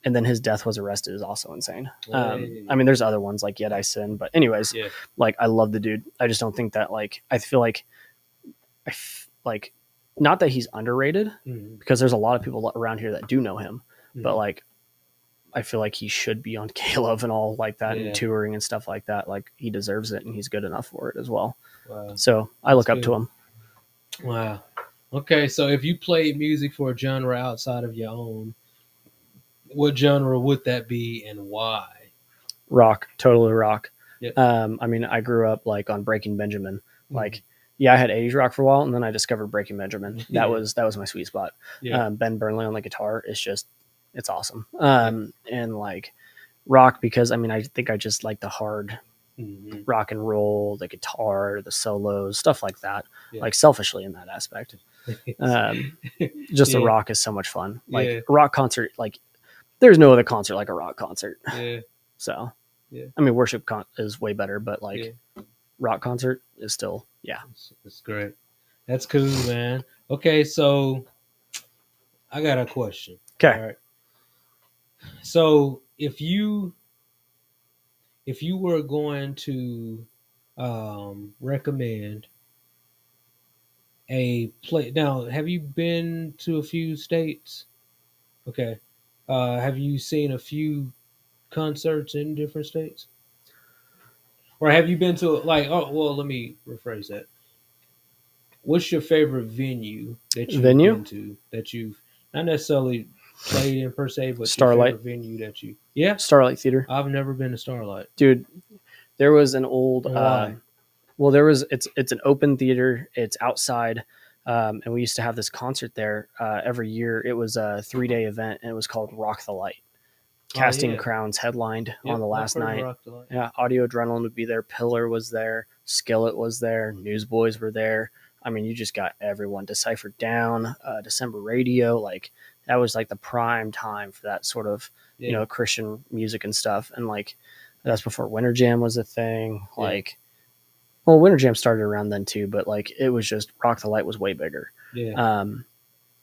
And then his death was arrested is also insane. Hey. I mean, there's other ones like Yet I Sin, but anyways, Yeah. like I love the dude. I just don't think that like I feel like like not that he's underrated because there's a lot of people around here that do know him, but like I feel like he should be on K-Love and all like that and touring and stuff like that. Like he deserves it and he's good enough for it as well. Wow. So I look up to him. Wow. Okay, so if you played music for a genre outside of your own, what genre would that be and why? Rock, totally rock. Yep. I mean, I grew up like on Breaking Benjamin. Like, yeah, I had 80s rock for a while, and then I discovered Breaking Benjamin. That was my sweet spot. Yeah. Ben Burnley on the guitar is just it's awesome. And like rock because I mean I think I just like the hard rock and roll, the guitar, the solos, stuff like that. Like selfishly in that aspect. Just the rock is so much fun. Like a rock concert, like there's no other concert like a rock concert. So I mean worship is way better, but like rock concert is still it's great. That's cool, man. Okay, so I got a question. Okay. All right. So if you were going to recommend a play, now have you been to a few states? Okay. Have you seen a few concerts in different states? Or have you been to let me rephrase that. What's your favorite venue that you've been to that you've not necessarily played in per se, but Starlight. Your favorite venue that you Starlight Theater. I've never been to Starlight. Dude, there was an old it's an open theater, it's outside. And we used to have this concert there every year. It was a 3-day event and it was called Rock the Light. Casting Crowns headlined on the last night. Yeah, Audio Adrenaline would be there. Pillar was there. Skillet was there. Newsboys were there. I mean, you just got everyone. Deciphered Down, December Radio. Like that was like the prime time for that sort of Christian music and stuff. And like that's before Winter Jam was a thing. Like, well, Winter Jam started around then too, but like it was just Rock the Light was way bigger. And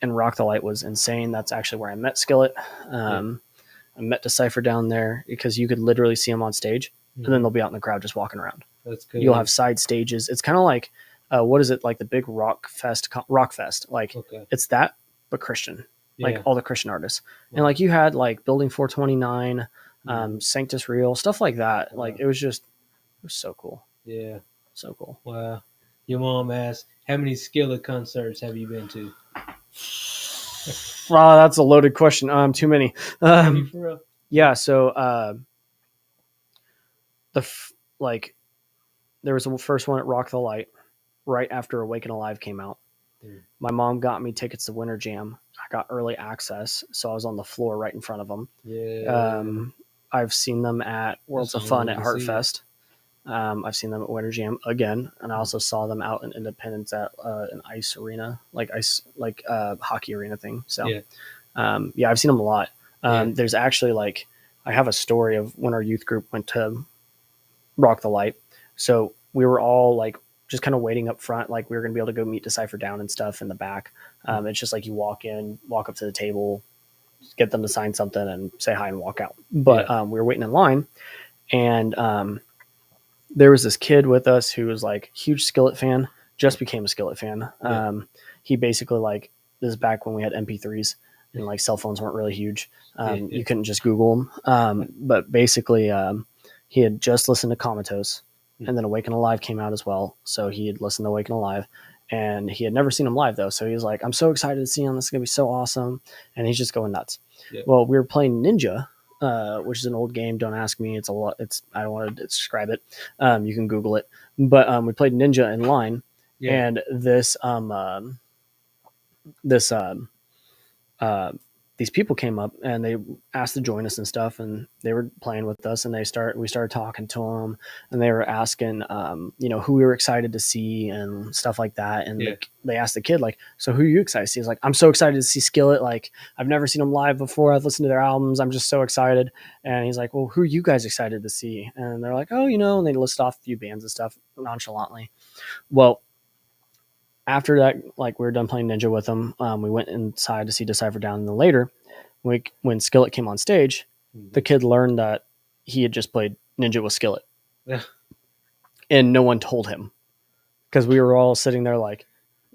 Rock the Light was insane. That's actually where I met Skillet. I met Decipher down there because you could literally see them on stage and then they'll be out in the crowd just walking around. That's cool. You'll have side stages. It's kind of like, what is it? Like the big rock fest. Like it's that, but Christian, like all the Christian artists. And like you had like Building 429, Sanctus Real, stuff like that. Like Wow. it was so cool, Yeah. so cool. Wow. Your mom asked, "How many Skillet concerts have you been to?" Wow, that's a loaded question. Too many. Have you Um, for real? yeah. So like there was the first one at Rock the Light right after Awaken Alive came out. Mm. My mom got me tickets to Winter Jam. I got early access, so I was on the floor right in front of them. Yeah. I've seen them at That's Worlds the of only Fun way at to see it. Heartfest. I've seen them at Winter Jam again, and I Mm. also saw them out in Independence at an ice arena, like ice, like hockey arena thing. So Yeah. yeah, I've seen them a lot. Yeah. There's actually like I have a story of when our youth group went to Rock the Light. So we were all like just kind of waiting up front, like we were going to be able to go meet Decipher Down and stuff in the back. Mm. It's just like you walk in, walk up to the table, get them to sign something, and say hi and walk out. But Yeah. we were waiting in line, and there was this kid with us who was like huge Skillet fan, just became a Skillet fan. Yeah. He basically like this is back when we had MP3s and like cell phones weren't really huge. Yeah. You Yeah. couldn't just Google them. But basically, he had just listened to Comatose, Mm. and then Awaken Alive came out as well. So he had listened to Awaken Alive, and he had never seen him live though. So he was like, "I'm so excited to see him. This is gonna be so awesome!" And he's just going nuts. Yeah. Well, we were playing Ninja, which is an old game. Don't ask me. It's a lot. It's I don't want to describe it. You can Google it. But we played Ninja in line, Yeah. and this uh, these people came up and they asked to join us and stuff, and they were playing with us, and we started talking to them, and they were asking who we were excited to see and stuff like that, and Yeah. they asked the kid like, so who are you excited to see? He's like, I'm so excited to see Skillet, like I've never seen them live before, I've listened to their albums, I'm just so excited. And he's like, well, who are you guys excited to see? And they're like, oh, and they list off a few bands and stuff nonchalantly. Well, after that, like we were done playing Ninja with them, we went inside to see Decipher Down. And then later, when Skillet came on stage, the Mhm. kid learned that he had just played Ninja with Skillet, Yeah. and no one told him because we were all sitting there like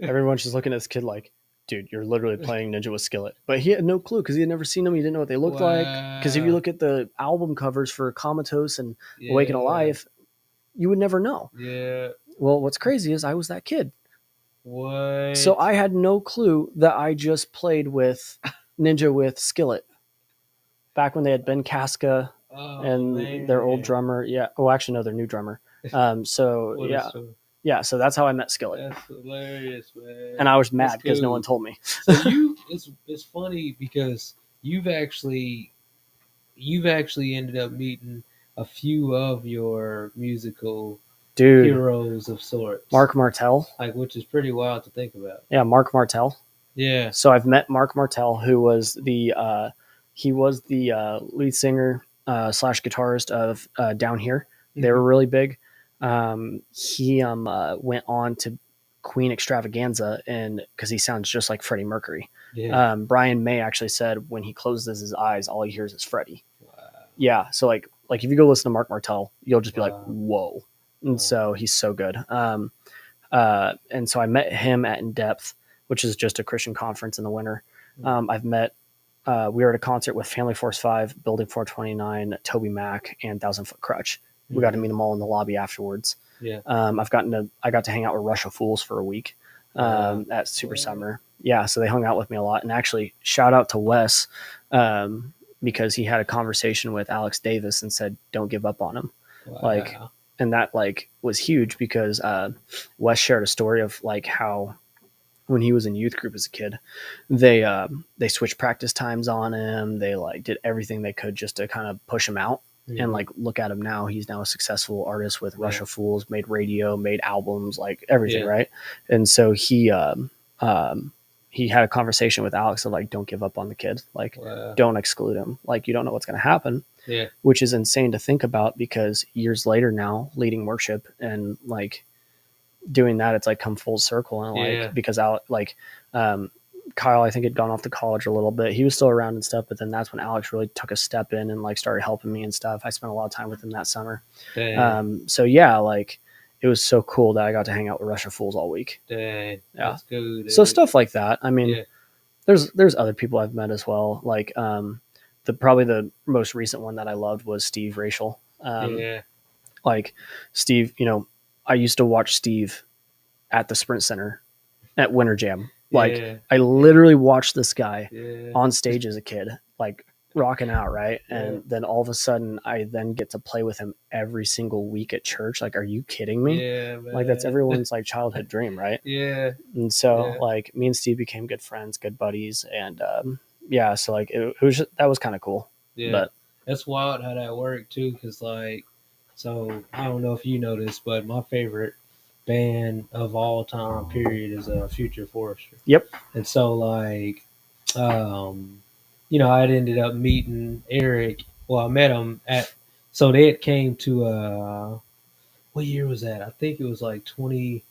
everyone's just looking at this kid like, dude, you're literally playing Ninja with Skillet. But he had no clue because he had never seen them. He didn't know what they looked like. Because if you Wow. look at the album covers for Comatose and Awaken Yeah. Alive, you would never know. Yeah. Well, what's crazy is I was that kid. So What? I had no clue that I just played with Ninja with Skillet back when they had Ben Casca Oh and their old man. drummer. Yeah. Oh, actually, no, their new drummer. So What a yeah, story. yeah. So that's how I met Skillet, That's hilarious, man. and I was That's mad because no one cool. told me. So it's funny because you've actually ended up meeting a few of your musical Dude, heroes of sorts. Mark Martel. Like, which is pretty wild to think about. Yeah, Mark Martel. Yeah. So I've met Mark Martel, who was the lead singer slash guitarist of Down Here. They were really big. He went on to Queen Extravaganza, and because he sounds just like Freddie Mercury. Yeah. Brian May actually said when he closes his eyes, all he hears is Freddie. Wow. Yeah, so like if you go listen to Mark Martel, you'll just be like, Wow. whoa. And Wow. so he's so good. And so I met him at In Depth, which is just a Christian conference in the winter. I've met. We were at a concert with Family Force 5, Building 429, Toby Mac, and Thousand Foot Crutch. We got to meet them all in the lobby afterwards. Yeah. I got to hang out with Rush of Fools for a week at Super Summer. Yeah, so they hung out with me a lot. And actually, shout out to Wes because he had a conversation with Alex Davis and said, "Don't give up on him." Wow. Like, and that like was huge because Wes shared a story of like how when he was in youth group as a kid, they switched practice times on him. They like did everything they could just to kind of push him out. And like look at him now, he's now a successful artist with Rush of Fools, made radio, made albums, like everything, right? And so he had a conversation with Alex of like, don't give up on the kid, like don't exclude him, like you don't know what's going to happen. Yeah. Which is insane to think about because years later now, leading worship and like doing that, it's like come full circle. And like because Kyle, I think, had gone off to college a little bit. He was still around and stuff, but then that's when Alex really took a step in and like started helping me and stuff. I spent a lot of time with him that summer. So yeah, like it was so cool that I got to hang out with Rush of Fools all week. Dang. Yeah. That's good. So stuff like that. I mean, there's other people I've met as well. Like the probably the most recent one that I loved was Steve Rachel. Yeah. Like Steve, I used to watch Steve at the Sprint Center at Winter Jam. Like Yeah. I literally watched this guy Yeah. on stage as a kid, like rocking out, right? Yeah. And then all of a sudden I then get to play with him every single week at church. Like, are you kidding me? Yeah, Like that's man. everyone's like childhood dream, right? Yeah. And so Yeah. like me and Steve became good friends, good buddies, and yeah, so like it was that was kind of cool. Yeah. But That's wild how that worked too, because like, so I don't know if you know this, but my favorite band of all time, period, is Future Forester. yep, And so like, um, I'd ended up meeting Eric. Well, I met him at. So they had came to what year was that? I think it was like 20,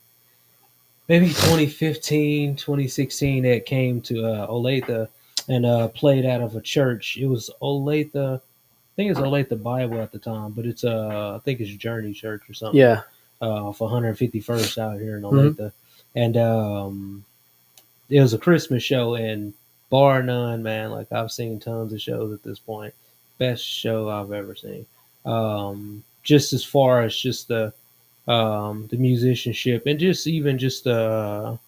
maybe 2015, 2016. That came to Olathe and played out of a church. It was Olathe. I think it's Olathe Bible at the time, but it's I think it's Journey Church or something yeah, off 151st out here in mm-hmm. Olathe. And it was a Christmas show, and bar none, man. Like I've seen tons of shows at this point. Best show I've ever seen. Just as far as just the musicianship and just even just the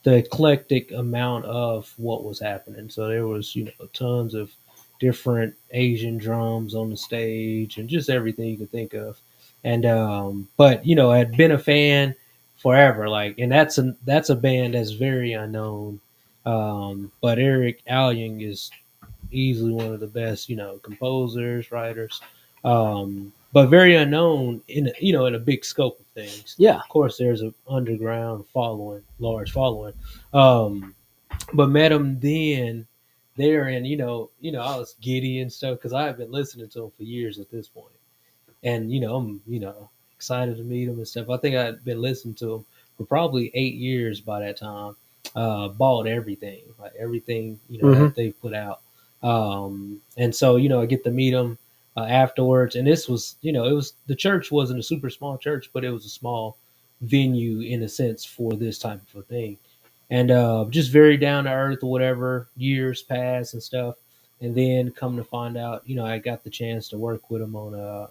eclectic amount of what was happening. So there was, tons of different Asian drums on the stage and just everything you could think of. And but I had been a fan forever. Like, and that's a band that's very unknown. But Eric Alyang is easily one of the best, composers, writers, but very unknown in a big scope of things. Yeah, Of course, there's an underground following, large following, um, but met him then there, and I was giddy and stuff because I had been listening to him for years at this point, and I'm excited to meet him and stuff. I think I'd been listening to him for probably 8 years by that time. Bought everything, like everything mm-hmm. that they put out, and so I get to meet him afterwards. And this was it was the church wasn't a super small church, but it was a small venue in a sense for this type of a thing, and just very down to earth or whatever. Years pass and stuff, and then come to find out, I got the chance to work with him on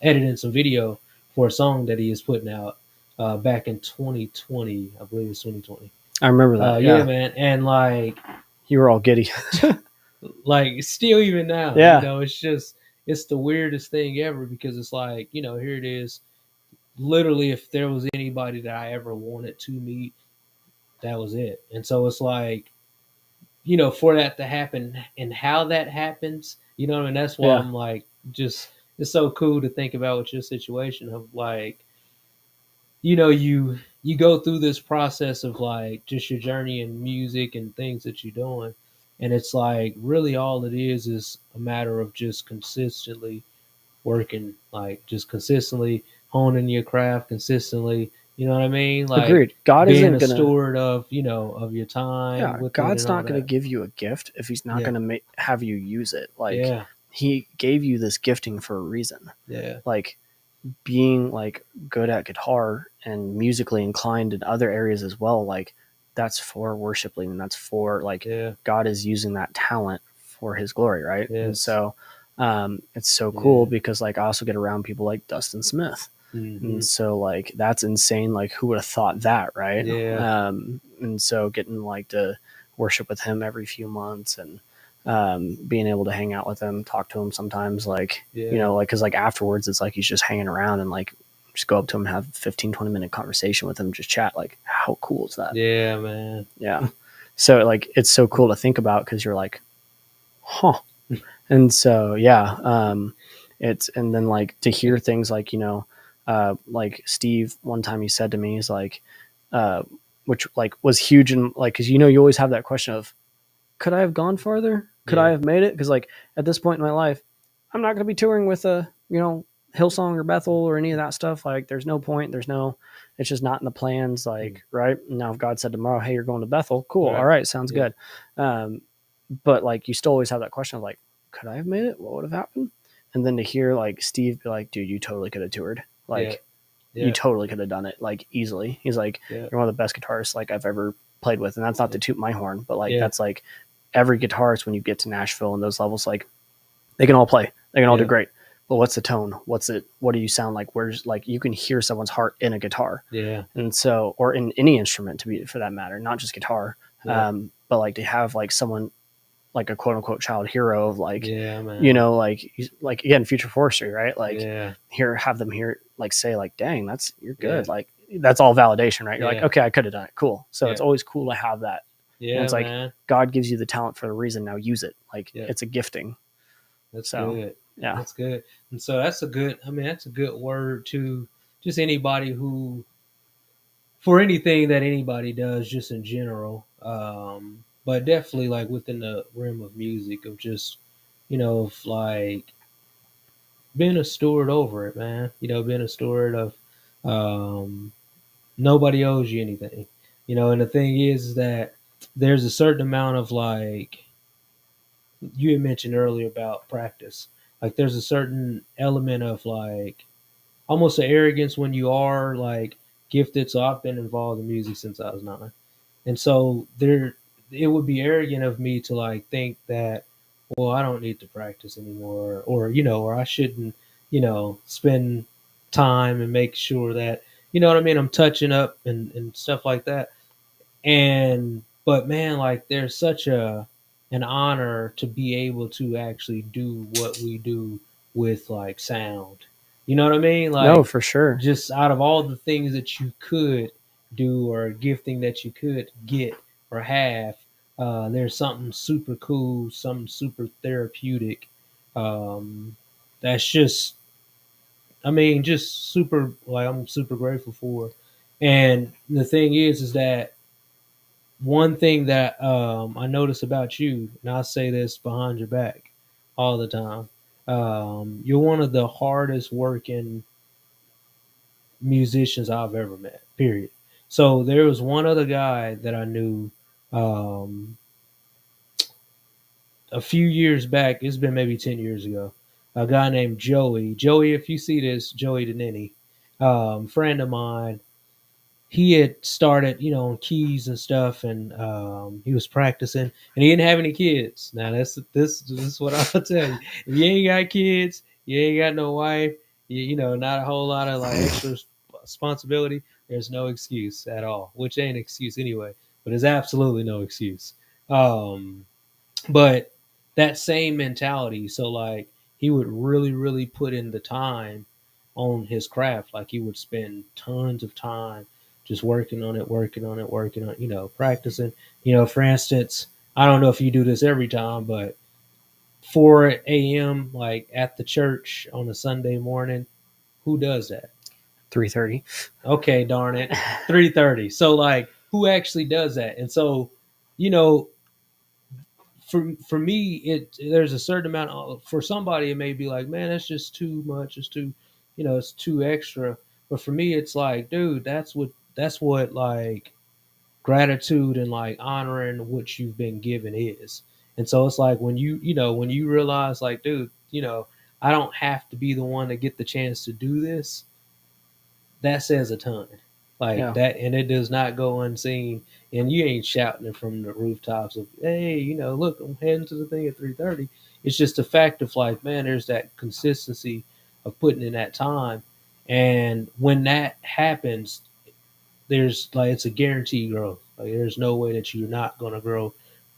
editing some video for a song that he is putting out back in 2020. I believe it's 2020. I remember that. Yeah, Yeah, man, and you were all giddy. like still even now, Yeah, it's the weirdest thing ever because it's like here it is. Literally, if there was anybody that I ever wanted to meet, that was it. And so it's like for that to happen and how that happens, what I mean. That's why yeah, I'm like, just it's so cool to think about with your situation of like you go through this process of like just your journey in music and things that you're doing, and it's like really all it is a matter of just consistently working, like just consistently honing your craft, consistently, you know what I mean, like agreed. God being isn't a gonna. steward of of your time Yeah, with it and God's all not going to that. give you a gift if He's not Yeah. going to have you use it. Like Yeah. He gave you this gifting for a reason. Yeah. Like being like good at guitar and musically inclined in other areas as well. Like that's for worship leading. That's for like Yeah. God is using that talent for His glory, right? And Yes. so it's so cool Yeah. because like I also get around people like Dustin Smith. Hmm. And so like that's insane. Like who would have thought that, right? Yeah. And so getting like to worship with him every few months and being able to hang out with him, talk to him sometimes, like Yeah. like because like afterwards it's like he's just hanging around and like just go up to him and have 15-20 minute conversation with him, just chat. Like how cool is that? Yeah, man. Yeah. So like it's so cool to think about because you're like, huh. And so yeah, it's and then like to hear things like Steve one time he said to me, he's like, uh, which like was huge and like because you always have that question of could I have gone farther? Could I Yeah. have made it? Because like at this point in my life, I'm not going to be touring with a Hillsong or Bethel or any of that stuff. Like there's no point. It's just not in the plans. Like right now, if God said tomorrow, hey, you're going to Bethel, cool, all Right. right, sounds Yeah. good. But like you still always have that question of like, could I have made it? What would have happened? And then to hear like Steve be like, dude, you totally could have toured. Yeah. Like you Yeah. totally could have done it like easily. He's like, Yeah. you're one of the best guitarists like I've ever played with. And that's not to toot my horn, but like Yeah. that's like every guitarist, when you get to Nashville and those levels, like they can all play, they can all do Yeah. great. But what's the tone? What's it? What do you sound like? Where's like you can hear someone's heart in a guitar, Yeah. and so or in any instrument to be for that matter, not just guitar. Yeah. But like to have like someone like a quote unquote child hero of like, Yeah, man. like again, future forestry, right? Like Yeah. here, have them here, like say like, dang, that's you're Yeah. good. Like that's all validation, right? You're like, Yeah. okay, I could have done it. Cool. So it's Yeah. always cool to have that. And Yeah, it's like, man. God gives you the talent for a reason. Now use it. Like Yeah. it's a gifting. That's So good. yeah. That's good. And so that's a good, I mean, that's a good word to just anybody who, for anything that anybody does, just in general. But definitely like within the realm of music, of just, of like being a steward over it, man. Being a steward of, um, nobody owes you anything. And the thing is that there's a certain amount of like, you had mentioned earlier about practice. Like there's a certain element of like almost an arrogance when you are like gifted. So I've been involved in music since I was 9. And so there it would be arrogant of me to like think that, well, I don't need to practice anymore, or I shouldn't, spend time and make sure that, what I mean, I'm touching up and stuff like that. And but man, like there's such an honor to be able to actually do what we do with like sound. You know what I mean? No, Like for sure. just out of all the things that you could do or gifting that you could get or have, there's something super cool, something super therapeutic. Um, that's just, I mean, just super. Like I'm super grateful for. And the thing is that one thing that I notice about you, and I say this behind your back all the time, you're one of the hardest working musicians I've ever met. Period. So there was one other guy that I knew um, a few years back. It's been maybe 10 years ago. A guy named Joey. Joey, if you see this, Joey Denini, friend of mine, he had started, on keys and stuff, and he was practicing, and he didn't have any kids. Now this is what I'll tell you: if you ain't got kids, you ain't got no wife, not a whole lot of like extra responsibility. There's no excuse at all, which ain't an excuse anyway, but there's absolutely no excuse. Um, but that same mentality, so like he would really, really put in the time on his craft. Like he would spend tons of time just working on it, working on it, working on, practicing. For instance, I don't know if you do this every time, but 4 a.m. like at the church on a Sunday morning, who does that? 3:30. Okay, darn it, 3:30. So like, who actually does that? And so, you know, for me, there's a certain amount of, for somebody it may be like, man, that's just too much. It's too, it's too extra. But for me, it's like, dude, that's what like gratitude and like honoring what you've been given is. And so it's like when you realize like, dude, I don't have to be the one to get the chance to do this. That says a ton. Like Yeah. that, and it does not go unseen. And you ain't shouting it from the rooftops of, "Hey, look, I'm heading to the thing at 3:30." It's just a fact of like, man, there's that consistency of putting in that time, and when that happens, there's like it's a guaranteed growth. Like there's no way that you're not gonna grow,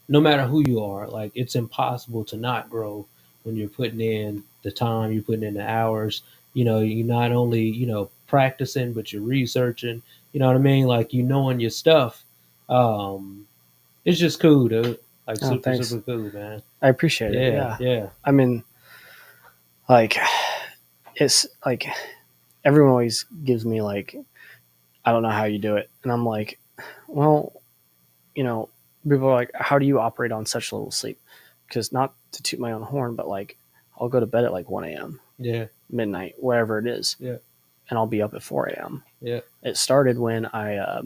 no matter who you are. Like it's impossible to not grow when you're putting in the time, you're putting in the hours. You're not only practicing, but you're researching. You know what I mean? Like knowing your stuff. Um, it's just cool, dude. Like Oh, super thanks. super cool, man. I appreciate it. Yeah, Yeah. yeah, I mean, like, it's like everyone always gives me like, I don't know how you do it, and I'm like, well, you know, people are like, how do you operate on such little sleep? Because not to toot my own horn, but like, I'll go to bed at like 1 a.m., yeah, midnight, wherever it is, yeah, and I'll be up at 4 a.m. yeah, It started when I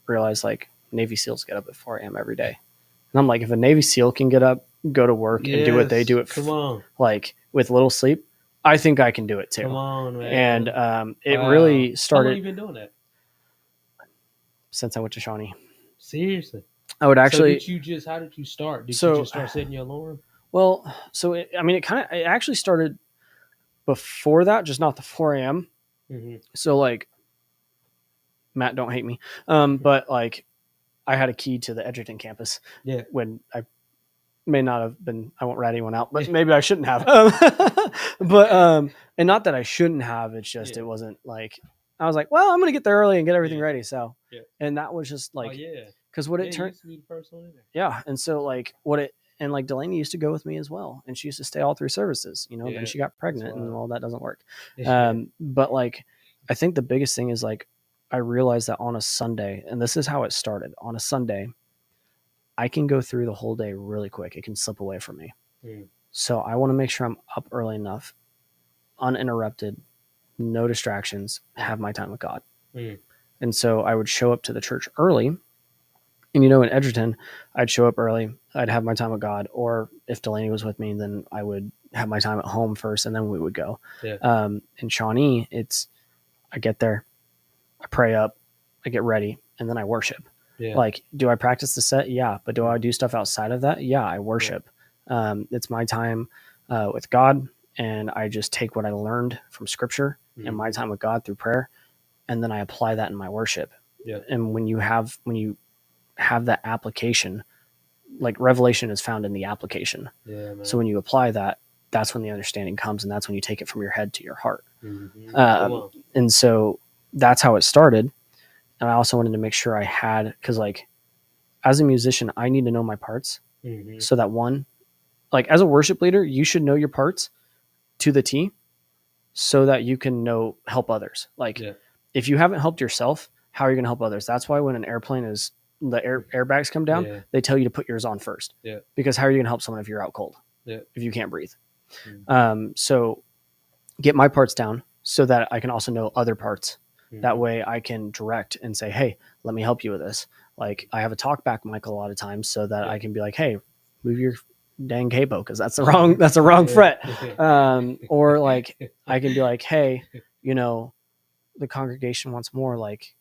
realized like Navy SEALs get up at 4 a.m. every day. And I'm like, if a Navy SEAL can get up, go to work, and do what they yes. do Come on, like with little sleep, I think I can do it come too. on, And man. it Wow. really How long started you been doing that? since I went to Shawnee. Seriously? I would So actually. how did you start? Did you So, just start setting your alarm? well, it actually started before that, just not the 4 a.m. Mm-hmm. So like, Matt, don't hate me. But like, I had a key to the Edgerton campus Yeah. when I may not have been. I won't rat anyone out, but Yeah. maybe I shouldn't have. But and not that I shouldn't have. It's just Yeah. it wasn't like I was like, well, I'm gonna get there early and get everything Yeah. ready. So, Yeah. and that was just Oh like yeah. because what Yeah, it you turned, used to be the first one in there. yeah, and so like what it and like Delaney used to go with me as well, and she used to stay all through services. Then Yeah. she got That's pregnant, and wild. well, that doesn't work. Yeah. But like, I think the biggest thing is like I realized that on a Sunday, and this is how it started. On a Sunday, I can go through the whole day really quick. It can slip away from me. Mm. So I want to make sure I'm up early enough, uninterrupted, no distractions, have my time with God. Mm. And so I would show up to the church early. And in Edgerton, I'd show up early, I'd have my time with God. Or if Delaney was with me, then I would have my time at home first, and then we would go. Yeah. In Shawnee, it's I get there, I pray up, I get ready, and then I worship. Yeah. Like, do I practice the set? Yeah. But do I do stuff outside of that? Yeah, I worship. It's my time with God, and I just take what I learned from Scripture and my time with God through prayer, and then I apply that in my worship. Yeah. And when you have that application, like revelation is found in the application. Yeah, man. So when you apply that, that's when the understanding comes, and that's when you take it from your head to your heart. Mm-hmm. And so that's how it started. And I also wanted to make sure I had, because like as a musician, I need to know my parts. Mm-hmm. So that one, like as a worship leader, you should know your parts to the T, so that you can help others. Like if you haven't helped yourself, how are you going to help others? That's why when an airplane is the airbags come down, they tell you to put yours on first. Yeah. Because how are you going to help someone if you're out cold? Yeah. If you can't breathe. Mm-hmm. So get my parts down so that I can also know other parts. Mm-hmm. That way I can direct and say, hey, let me help you with this. Like I have a talk back mic a lot of times so that I can be like, hey, move your dang capo because that's the wrong fret. Or like I can be like, hey, the congregation wants more, like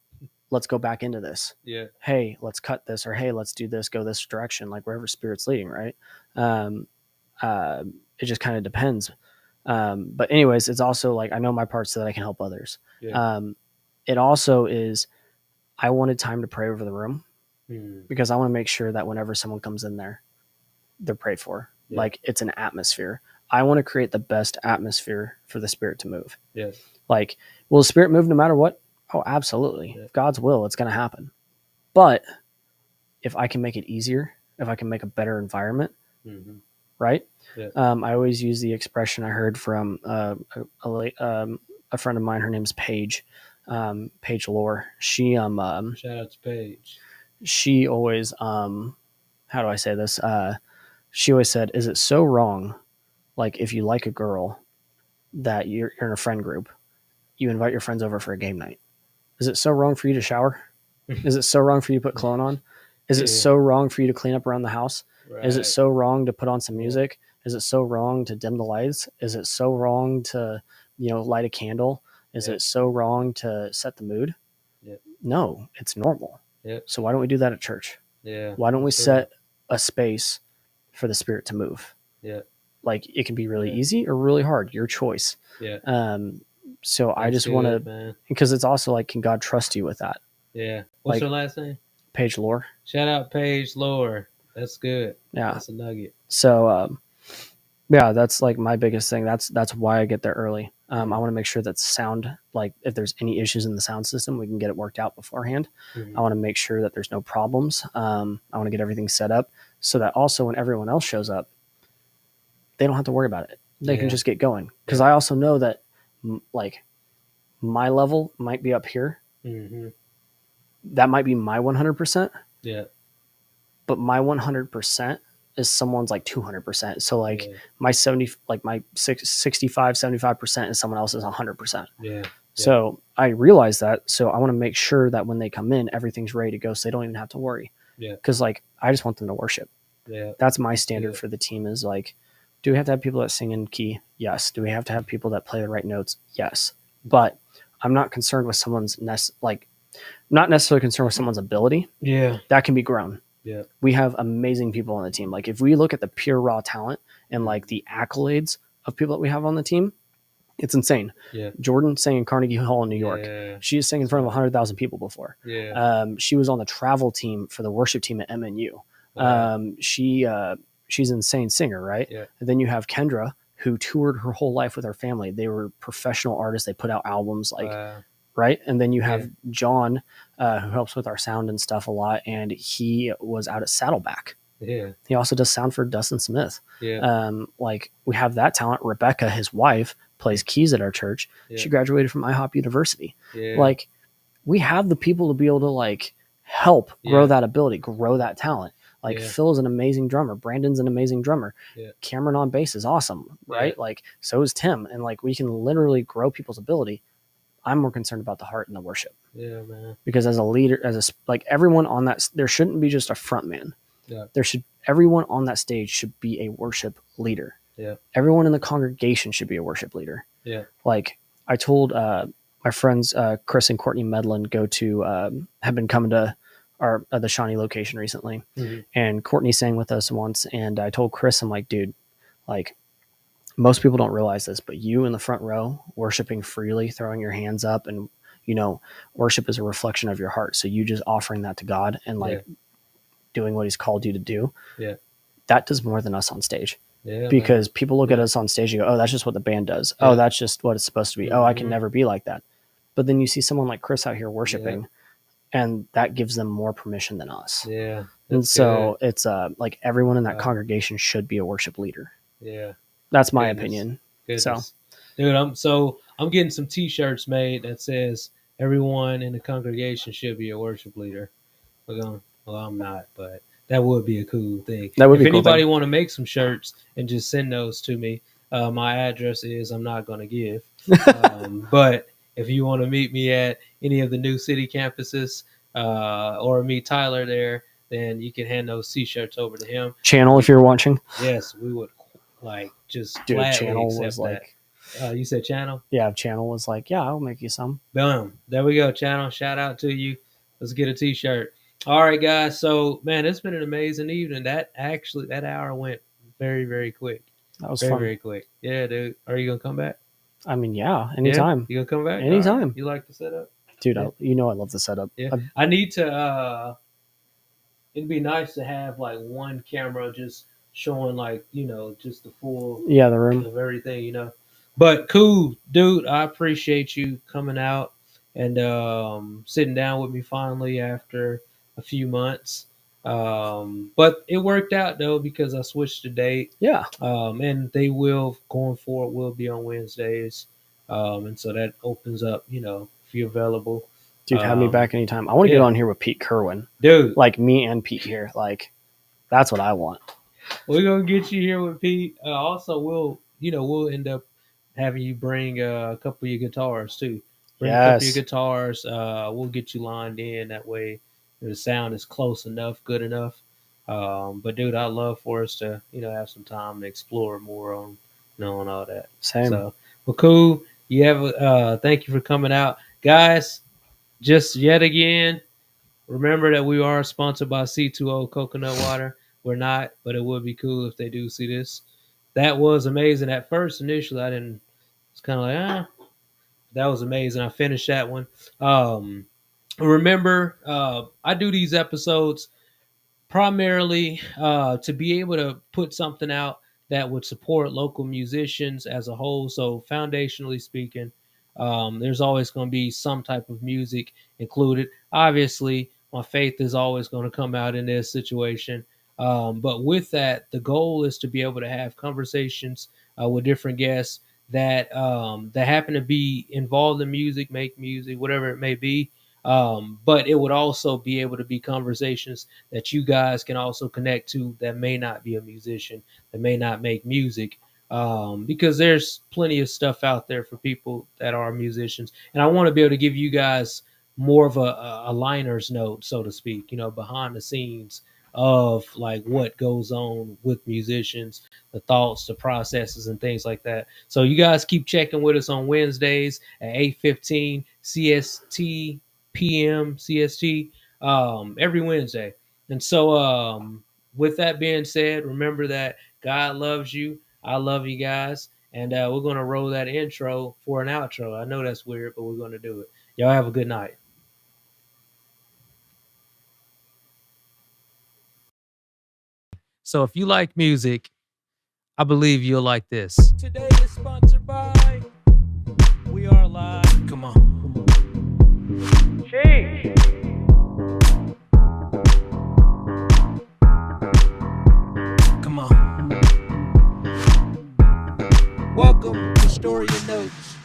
let's go back into this. Yeah. Hey, let's cut this, or hey, let's do this, go this direction, like wherever Spirit's leading, right? It just kind of depends. But anyways, it's also like I know my parts so that I can help others. Yeah. It also is I wanted time to pray over the room Mm. because I want to make sure that whenever someone comes in there, they're prayed for. Yeah. Like it's an atmosphere. I want to create the best atmosphere for the Spirit to move. Yeah. Like, will the Spirit move no matter what? Oh, absolutely. Yeah. If God's will, it's going to happen. But if I can make it easier, if I can make a better environment, right? Yeah. I always use the expression I heard from a friend of mine. Her name's Paige. Paige Lore. She shout out to Paige. She always how do I say this? She always said, "Is it so wrong? Like if you like a girl that you're in a friend group, you invite your friends over for a game night. Is it so wrong for you to shower? Is it so wrong for you to put cologne on? Is it so wrong for you to clean up around the house? Right. Is it so wrong to put on some music? Is it so wrong to dim the lights? Is it so wrong to, light a candle? Is it so wrong to set the mood? Yeah. No, it's normal. Yeah. So why don't we do that at church? Yeah. Why don't we set a space for the Spirit to move? Yeah. Like it can be really easy or really hard, your choice. Yeah. So that's I just want to, because it's also like, can God trust you with that? Yeah. What's her last name? Paige Lore. Shout out Paige Lore. That's good. Yeah. That's a nugget. So, yeah, that's like my biggest thing. That's why I get there early. I want to make sure that sound, like if there's any issues in the sound system, we can get it worked out beforehand. Mm-hmm. I want to make sure that there's no problems. I want to get everything set up so that also when everyone else shows up, they don't have to worry about it. They can just get going. Because I also know that like my level might be up here. Mm-hmm. That might be my 100%. Yeah. But my 100% is someone's like 200%. So like my 65, 75% is someone else's 100%. Yeah. So I realize that. So I want to make sure that when they come in, everything's ready to go. So they don't even have to worry. Yeah. Cause like, I just want them to worship. Yeah. That's my standard for the team is like, do we have to have people that sing in key? Yes. Do we have to have people that play the right notes? Yes. But I'm not concerned with someone's not necessarily concerned with someone's ability. Yeah. That can be grown. Yeah. We have amazing people on the team. Like if we look at the pure raw talent and Mm. like the accolades of people that we have on the team, it's insane. Yeah. Jordan sang in Carnegie Hall in New York. Yeah. She has sang in front of So 100,000 people before. yeah. She was on the travel team for the worship team at MNU. Wow. She's an insane singer, right? Yeah. And then you have Kendra, who toured her whole life with her family. They were professional artists. They put out albums, like, Wow. right. And then you Yeah. have John, who helps with our sound and stuff a lot, and he was out at Saddleback. Yeah. He also does sound for Dustin Smith. Yeah. Like we have that talent. Rebecca, his wife, plays keys at our church. Yeah. She graduated from IHOP University. Yeah. Like we have the people to be able to like help grow Yeah. that ability, grow that talent. Like Yeah. Phil's an amazing drummer. Brandon's an amazing drummer. Yeah. Cameron on bass is awesome, right? Yeah. Like so is Tim. And like we can literally grow people's ability. I'm more concerned about the heart and the worship Yeah, man. because as a leader, like everyone on that, there shouldn't be just a front man. Yeah. There should everyone on that stage should be a worship leader. Yeah. Everyone in the congregation should be a worship leader. Yeah. Like I told my friends Chris and Courtney Medlin have been coming to our the Shawnee location recently, Mm-hmm. and Courtney sang with us once, and I told Chris, I'm like, dude, like most people don't realize this, but you in the front row worshiping freely, throwing your hands up, and worship is a reflection of your heart. So you just offering that to God and like doing what He's called you to do. Yeah. That does more than us on stage. Yeah, because man. people look at us on stage and go, oh, that's just what the band does. Yeah. Oh, that's just what it's supposed to be. Oh, I can Mhm. never be like that. But then you see someone like Chris out here worshiping, and that gives them more permission than us. Yeah. And That's so it's like everyone in that Wow. congregation should be a worship leader. Yeah. That's my Goodness. opinion. Goodness. Dude, I'm getting some t-shirts made that says everyone in the congregation should be a worship leader. Well, I'm not, but that would be a cool thing. That would If be a cool anybody thing. want to make some shirts and just send those to me, my address is I'm not going to give. But if you want to meet me at any of the new city campuses or meet Tyler there, then you can hand those t-shirts over to him. Channel, if you're watching. Yes, we would like just Dude, gladly Channel accept was that. like, You said Channel? yeah, Channel was like, yeah, I'll make you some. Boom. There we go, Channel. Shout out to you. Let's get a t-shirt. All right, guys. So, man, it's been an amazing evening. That hour went very, very quick. That was Very, fun. very quick. Yeah, dude. Are you gonna come back? I mean, yeah, anytime. Yeah? You gonna come back? Anytime. All right. You like the setup? Dude, Yeah. I love the setup. Yeah. I need to. It'd be nice to have like one camera just showing like just the full Yeah, the room of everything. But cool, dude. I appreciate you coming out and sitting down with me finally after a few months. But it worked out though because I switched the date. Yeah. And they will going forward will be on Wednesdays. And so that opens up, if you're available. Dude, have me back anytime. I want to get on here with Pete Kerwin. Dude. Like me and Pete here. Like that's what I want. We're gonna get you here with Pete. Also, we'll end up having you bring a couple of your guitars too. Bring a couple of your guitars. We'll get you lined in that way. The sound is close enough, good enough. But dude, I'd love for us to have some time to explore more on on all that. Same. So, well, cool. You have thank you for coming out, guys. Just yet again, remember that we are sponsored by C2O Coconut Water. We're not, but it would be cool if they do see this. That was amazing. At first, initially, I didn't. It's kind of like, that was amazing. I finished that one. Remember, I do these episodes primarily to be able to put something out that would support local musicians as a whole. So, foundationally speaking, there's always going to be some type of music included. Obviously, my faith is always going to come out in this situation. But with that, the goal is to be able to have conversations with different guests that happen to be involved in music, make music, whatever it may be. But it would also be able to be conversations that you guys can also connect to that may not be a musician, that may not make music, because there's plenty of stuff out there for people that are musicians. And I want to be able to give you guys more of a liner's note, so to speak, behind the scenes of like what goes on with musicians, the thoughts, the processes, and things like that. So you guys keep checking with us on Wednesdays at 8:15 CST PM CST every Wednesday. And so, with that being said, remember that God loves you. I love you guys. And we're going to roll that intro for an outro. I know that's weird, but we're going to do it. Y'all have a good night. So, if you like music, I believe you'll like this. Today is sponsored by We Are Live. Come on. Sheesh. Come on. Welcome to Story and Notes.